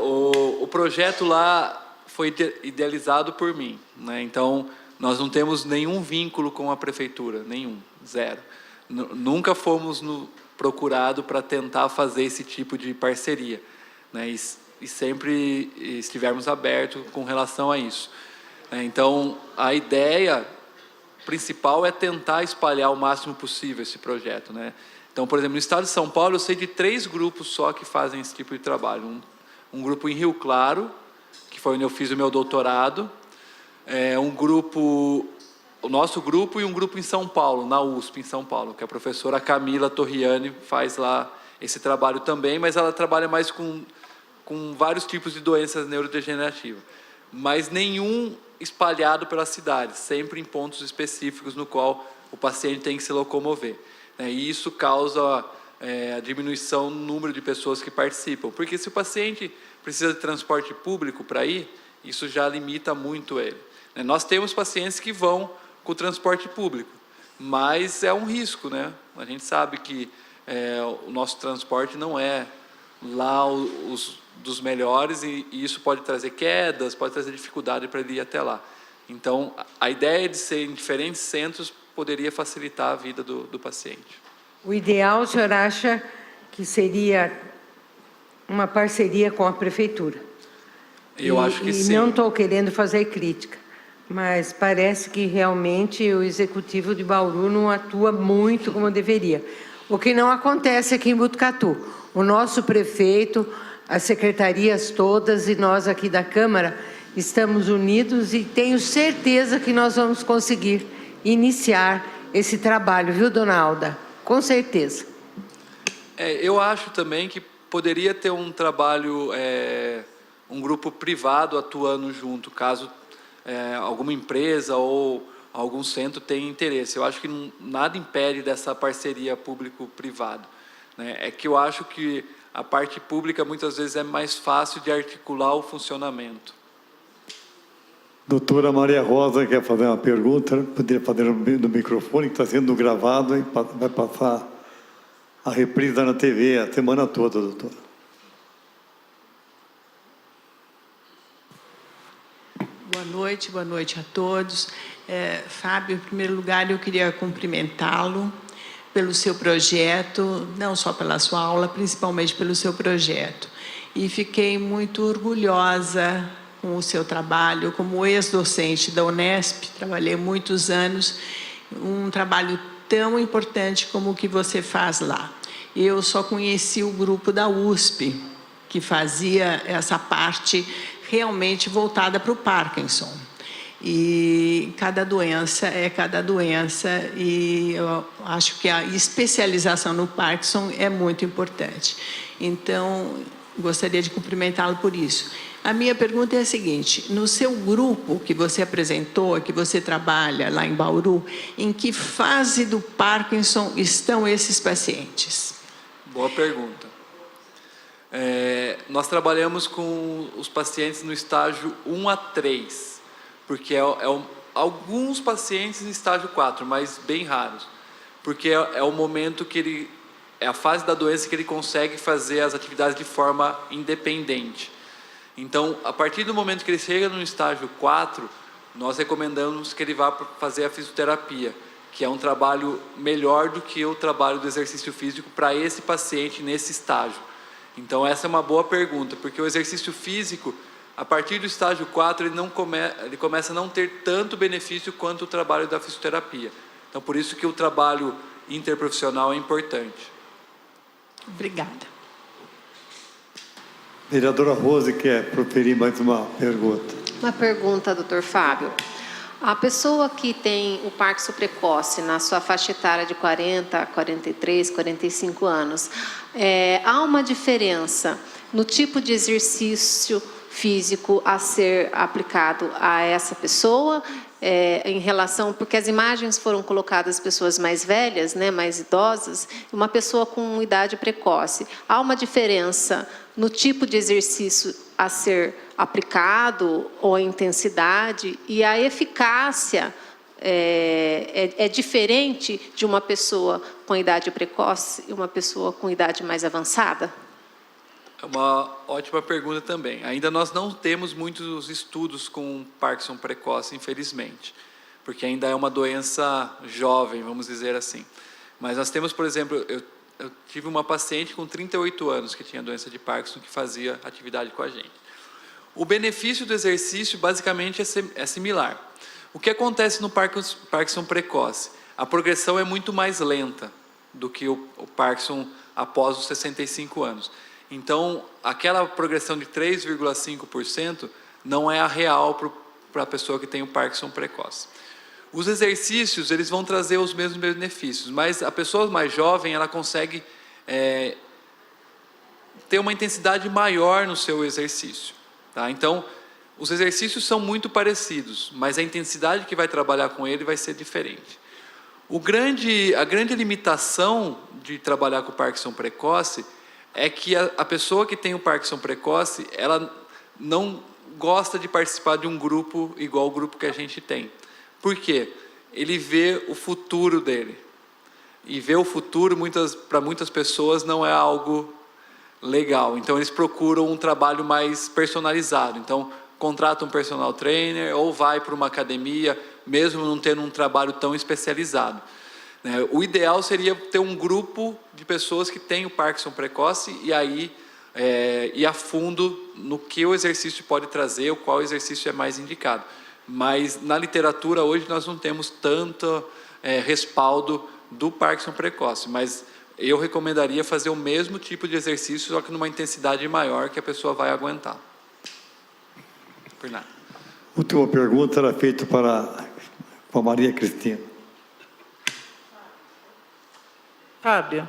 O projeto lá foi idealizado por mim, né? Então, nós não temos nenhum vínculo com a prefeitura, nenhum, zero. Nunca fomos procurados para tentar fazer esse tipo de parceria, né? E sempre estivemos abertos com relação a isso. Então, a ideia principal é tentar espalhar o máximo possível esse projeto, né? Então, por exemplo, no estado de São Paulo, eu sei de 3 grupos só que fazem esse tipo de trabalho. Um grupo em Rio Claro, que foi onde eu fiz o meu doutorado, o nosso grupo, e um grupo em São Paulo, na USP, em São Paulo, que a professora Camila Torriani faz lá esse trabalho também, mas ela trabalha mais com vários tipos de doenças neurodegenerativas, mas nenhum espalhado pela cidade, sempre em pontos específicos no qual o paciente tem que se locomover. E isso causa a diminuição no número de pessoas que participam, porque se o paciente precisa de transporte público para ir, isso já limita muito ele. Nós temos pacientes que vão com o transporte público, mas é um risco, né? A gente sabe que o nosso transporte não é lá dos melhores, e isso pode trazer quedas, pode trazer dificuldade para ele ir até lá. Então, a ideia de ser em diferentes centros poderia facilitar a vida do paciente. O ideal, o senhor acha que seria uma parceria com a prefeitura? Eu acho que sim. E não estou querendo fazer crítica, mas parece que realmente o executivo de Bauru não atua muito como deveria. O que não acontece aqui em Botucatu. O nosso prefeito, as secretarias todas e nós aqui da Câmara estamos unidos e tenho certeza que nós vamos conseguir iniciar esse trabalho, viu, dona Alda? Com certeza. Eu acho também que poderia ter um trabalho, um grupo privado atuando junto, caso alguma empresa ou algum centro tenha interesse. Eu acho que nada impede dessa parceria público-privado, né? É que eu acho que a parte pública muitas vezes é mais fácil de articular o funcionamento. Doutora Maria Rosa quer fazer uma pergunta, poderia fazer no microfone, que está sendo gravado e vai passar a reprise na TV a semana toda, doutora. Boa noite a todos. Fábio, em primeiro lugar, eu queria cumprimentá-lo pelo seu projeto, não só pela sua aula, principalmente pelo seu projeto. E fiquei muito orgulhosa com o seu trabalho, como ex-docente da Unesp, trabalhei muitos anos, um trabalho tão importante como o que você faz lá. Eu só conheci o grupo da USP, que fazia essa parte realmente voltada para o Parkinson. E cada doença é cada doença, e eu acho que a especialização no Parkinson é muito importante. Então, gostaria de cumprimentá-lo por isso. A minha pergunta é a seguinte: no seu grupo que você apresentou, que você trabalha lá em Bauru, em que fase do Parkinson estão esses pacientes? Boa pergunta. Nós trabalhamos com os pacientes no estágio 1 a 3, porque alguns pacientes em estágio 4, mas bem raros, porque é o momento que é a fase da doença que ele consegue fazer as atividades de forma independente. Então, a partir do momento que ele chega no estágio 4, nós recomendamos que ele vá fazer a fisioterapia, que é um trabalho melhor do que o trabalho do exercício físico para esse paciente nesse estágio. Então, essa é uma boa pergunta, porque o exercício físico, a partir do estágio 4, ele começa a não ter tanto benefício quanto o trabalho da fisioterapia. Então, por isso que o trabalho interprofissional é importante. Obrigada. Vereadora Rose quer proferir mais uma pergunta. Uma pergunta, doutor Fábio. A pessoa que tem o Parkinson precoce na sua faixa etária de 40, 43, 45 anos, há uma diferença no tipo de exercício físico a ser aplicado a essa pessoa? em relação, porque as imagens foram colocadas pessoas mais velhas, né, mais idosas, e uma pessoa com idade precoce. Há uma diferença no tipo de exercício a ser aplicado, ou a intensidade, e a eficácia é diferente de uma pessoa com idade precoce e uma pessoa com idade mais avançada? É uma ótima pergunta também. Ainda nós não temos muitos estudos com Parkinson precoce, infelizmente, porque ainda é uma doença jovem, vamos dizer assim. Mas nós temos, por exemplo, eu tive uma paciente com 38 anos que tinha doença de Parkinson que fazia atividade com a gente. O benefício do exercício basicamente é similar. O que acontece no Parkinson precoce? A progressão é muito mais lenta do que o Parkinson após os 65 anos. Então, aquela progressão de 3,5% não é a real para a pessoa que tem o Parkinson precoce. Os exercícios, eles vão trazer os mesmos benefícios, mas a pessoa mais jovem, ela consegue ter uma intensidade maior no seu exercício. Tá? Então, os exercícios são muito parecidos, mas a intensidade que vai trabalhar com ele vai ser diferente. A grande limitação de trabalhar com o Parkinson precoce é que a pessoa que tem o Parkinson precoce, ela não gosta de participar de um grupo igual o grupo que a gente tem. Por quê? Ele vê o futuro dele. E ver o futuro, para muitas pessoas, não é algo legal. Então, eles procuram um trabalho mais personalizado. Então, contrata um personal trainer ou vai para uma academia, mesmo não tendo um trabalho tão especializado. O ideal seria ter um grupo de pessoas que têm o Parkinson precoce e aí ir a fundo no que o exercício pode trazer, qual exercício é mais indicado. Mas na literatura hoje nós não temos tanto respaldo do Parkinson precoce, mas eu recomendaria fazer o mesmo tipo de exercício, só que numa intensidade maior que a pessoa vai aguentar. Fernando. A última pergunta era feita para a Maria Cristina. Fábio,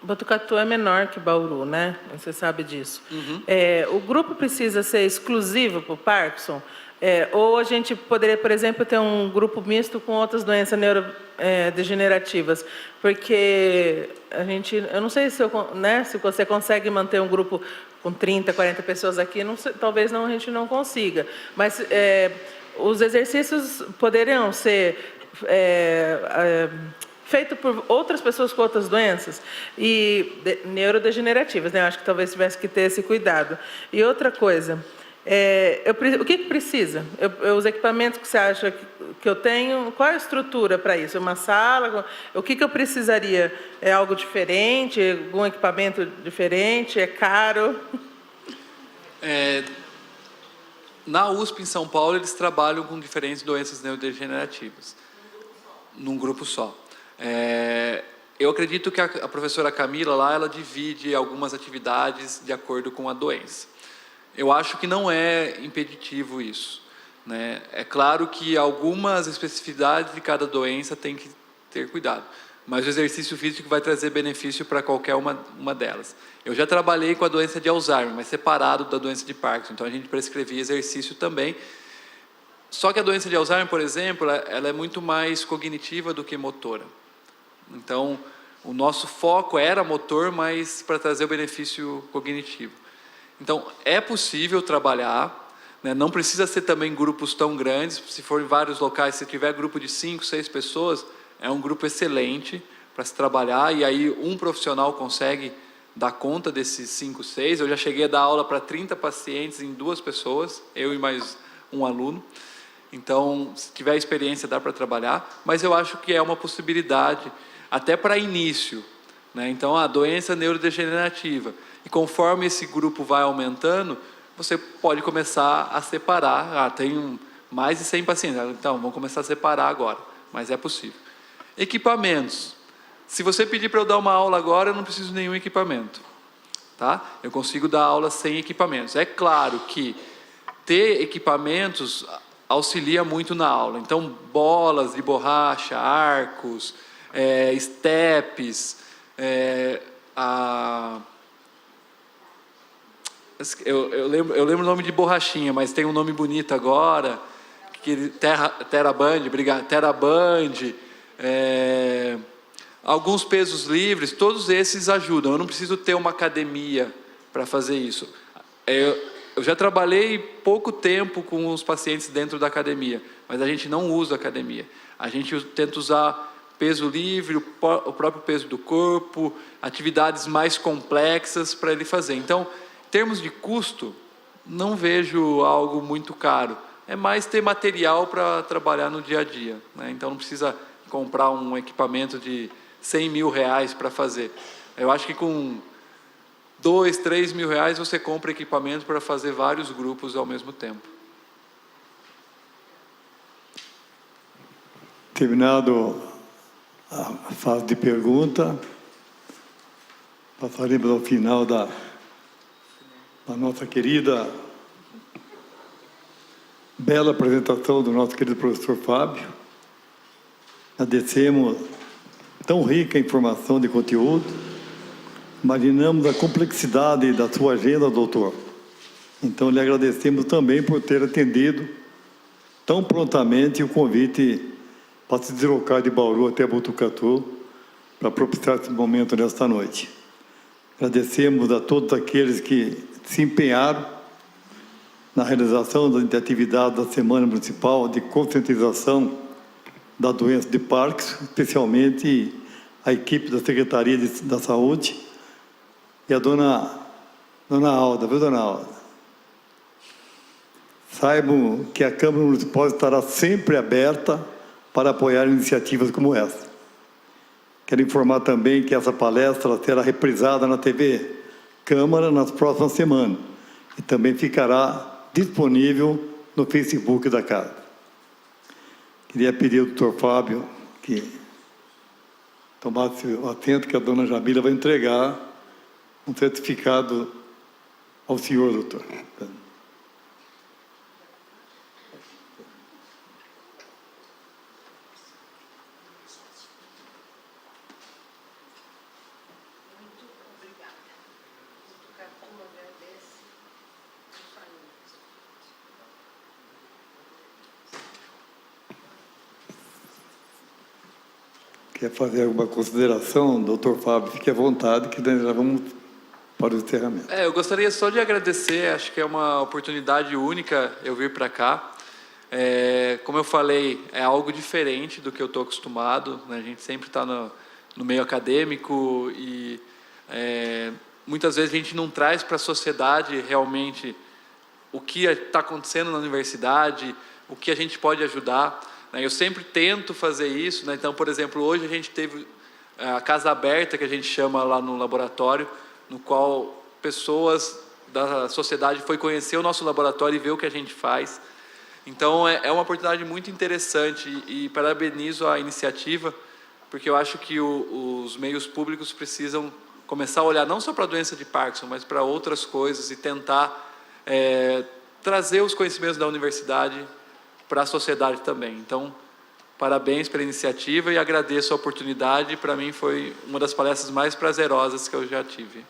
Botucatu é menor que Bauru, né? Você sabe disso. Uhum. O grupo precisa ser exclusivo para o Parkinson? Ou a gente poderia, por exemplo, ter um grupo misto com outras doenças neurodegenerativas? Porque eu não sei se você consegue manter um grupo com 30, 40 pessoas aqui, talvez a gente não consiga. Mas os exercícios poderiam ser feito por outras pessoas com outras doenças e neurodegenerativas, né? Eu acho que talvez tivesse que ter esse cuidado. E outra coisa, o que precisa? Os equipamentos que você acha que eu tenho, qual é a estrutura para isso? Uma sala? O que eu precisaria? É algo diferente? Algum equipamento diferente? É caro? Na USP, em São Paulo, eles trabalham com diferentes doenças neurodegenerativas, num grupo só. Eu acredito que a professora Camila lá, ela divide algumas atividades de acordo com a doença. Eu acho que não é impeditivo isso, né? É claro que algumas especificidades de cada doença tem que ter cuidado, mas o exercício físico vai trazer benefício para qualquer uma delas. Eu já trabalhei com a doença de Alzheimer, mas separado da doença de Parkinson, então a gente prescrevia exercício também. Só que a doença de Alzheimer, por exemplo, ela é muito mais cognitiva do que motora. Então, o nosso foco era motor, mas para trazer o benefício cognitivo. Então, é possível trabalhar, né? Não precisa ser também grupos tão grandes. Se for em vários locais, se tiver grupo de 5, 6 pessoas, é um grupo excelente para se trabalhar, e aí um profissional consegue dar conta desses 5, 6. Eu já cheguei a dar aula para 30 pacientes em 2 pessoas, eu e mais um aluno. Então, se tiver experiência, dá para trabalhar, mas eu acho que é uma possibilidade, até para início, né? Então, a doença neurodegenerativa, e conforme esse grupo vai aumentando, você pode começar a separar. Tem mais de 100 pacientes, então vamos começar a separar agora, mas é possível. Equipamentos. Se você pedir para eu dar uma aula agora, eu não preciso de nenhum equipamento, tá? Eu consigo dar aula sem equipamentos. É claro que ter equipamentos auxilia muito na aula. Então, bolas de borracha, arcos, estepes, eu lembro o nome de borrachinha, mas tem um nome bonito agora, TeraBand, obrigado, TeraBand, alguns pesos livres, todos esses ajudam. Eu não preciso ter uma academia para fazer isso. Eu já trabalhei pouco tempo com os pacientes dentro da academia, mas a gente não usa academia. A gente tenta usar peso livre, o próprio peso do corpo, atividades mais complexas para ele fazer. Então, em termos de custo, não vejo algo muito caro. É mais ter material para trabalhar no dia a dia, né? Então, não precisa comprar um equipamento de 100 mil reais para fazer. Eu acho que com 2, 3 mil reais você compra equipamento para fazer vários grupos ao mesmo tempo. Terminado a fase de pergunta, passaremos ao final da nossa querida, bela apresentação do nosso querido professor Fábio. Agradecemos tão rica informação de conteúdo. Imaginamos a complexidade da sua agenda, doutor. Então, lhe agradecemos também por ter atendido tão prontamente o convite para se deslocar de Bauru até Botucatu para propiciar esse momento nesta noite. Agradecemos a todos aqueles que se empenharam na realização das atividades da Semana Municipal de Conscientização da Doença de Parkinson, especialmente a equipe da Secretaria da Saúde, e a dona Alda, viu, dona Alda? Saibam que a Câmara Municipal estará sempre aberta para apoiar iniciativas como essa. Quero informar também que essa palestra será reprisada na TV Câmara nas próximas semanas e também ficará disponível no Facebook da Casa. Queria pedir ao doutor Fábio que tomasse o atento, que a dona Jamila vai entregar um certificado ao senhor, doutor. Quer fazer alguma consideração, doutor Fábio? Fique à vontade, que nós já vamos para o encerramento. Eu gostaria só de agradecer, acho que é uma oportunidade única eu vir para cá. Como eu falei, é algo diferente do que eu estou acostumado, né? A gente sempre está no meio acadêmico e muitas vezes a gente não traz para a sociedade realmente o que está acontecendo na universidade, o que a gente pode ajudar. Eu sempre tento fazer isso, né? Então, por exemplo, hoje a gente teve a casa aberta, que a gente chama lá no laboratório, no qual pessoas da sociedade foi conhecer o nosso laboratório e ver o que a gente faz. Então, é uma oportunidade muito interessante e parabenizo a iniciativa, porque eu acho que os meios públicos precisam começar a olhar não só para a doença de Parkinson, mas para outras coisas e tentar trazer os conhecimentos da universidade para a sociedade também. Então, parabéns pela iniciativa e agradeço a oportunidade. Para mim foi uma das palestras mais prazerosas que eu já tive.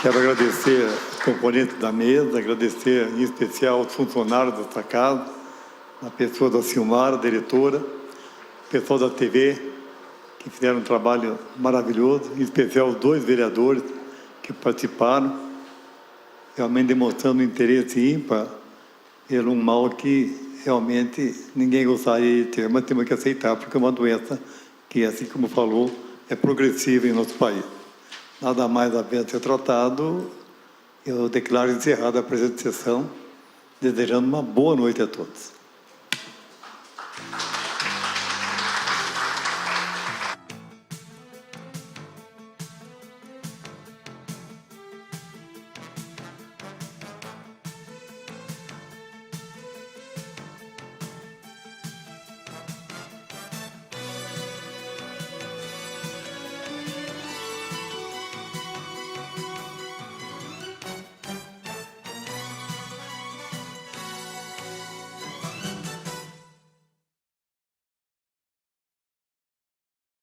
Quero agradecer aos componentes da mesa, agradecer em especial aos funcionários desta casa, a pessoa da Silmara, diretora, o pessoal da TV, que fizeram um trabalho maravilhoso, em especial os 2 vereadores que participaram, realmente demonstrando um interesse ímpar pelo um mal que realmente ninguém gostaria de ter, mas temos que aceitar, porque é uma doença que, assim como falou, é progressiva em nosso país. Nada mais havendo ser tratado, eu declaro encerrada a presente sessão, desejando uma boa noite a todos.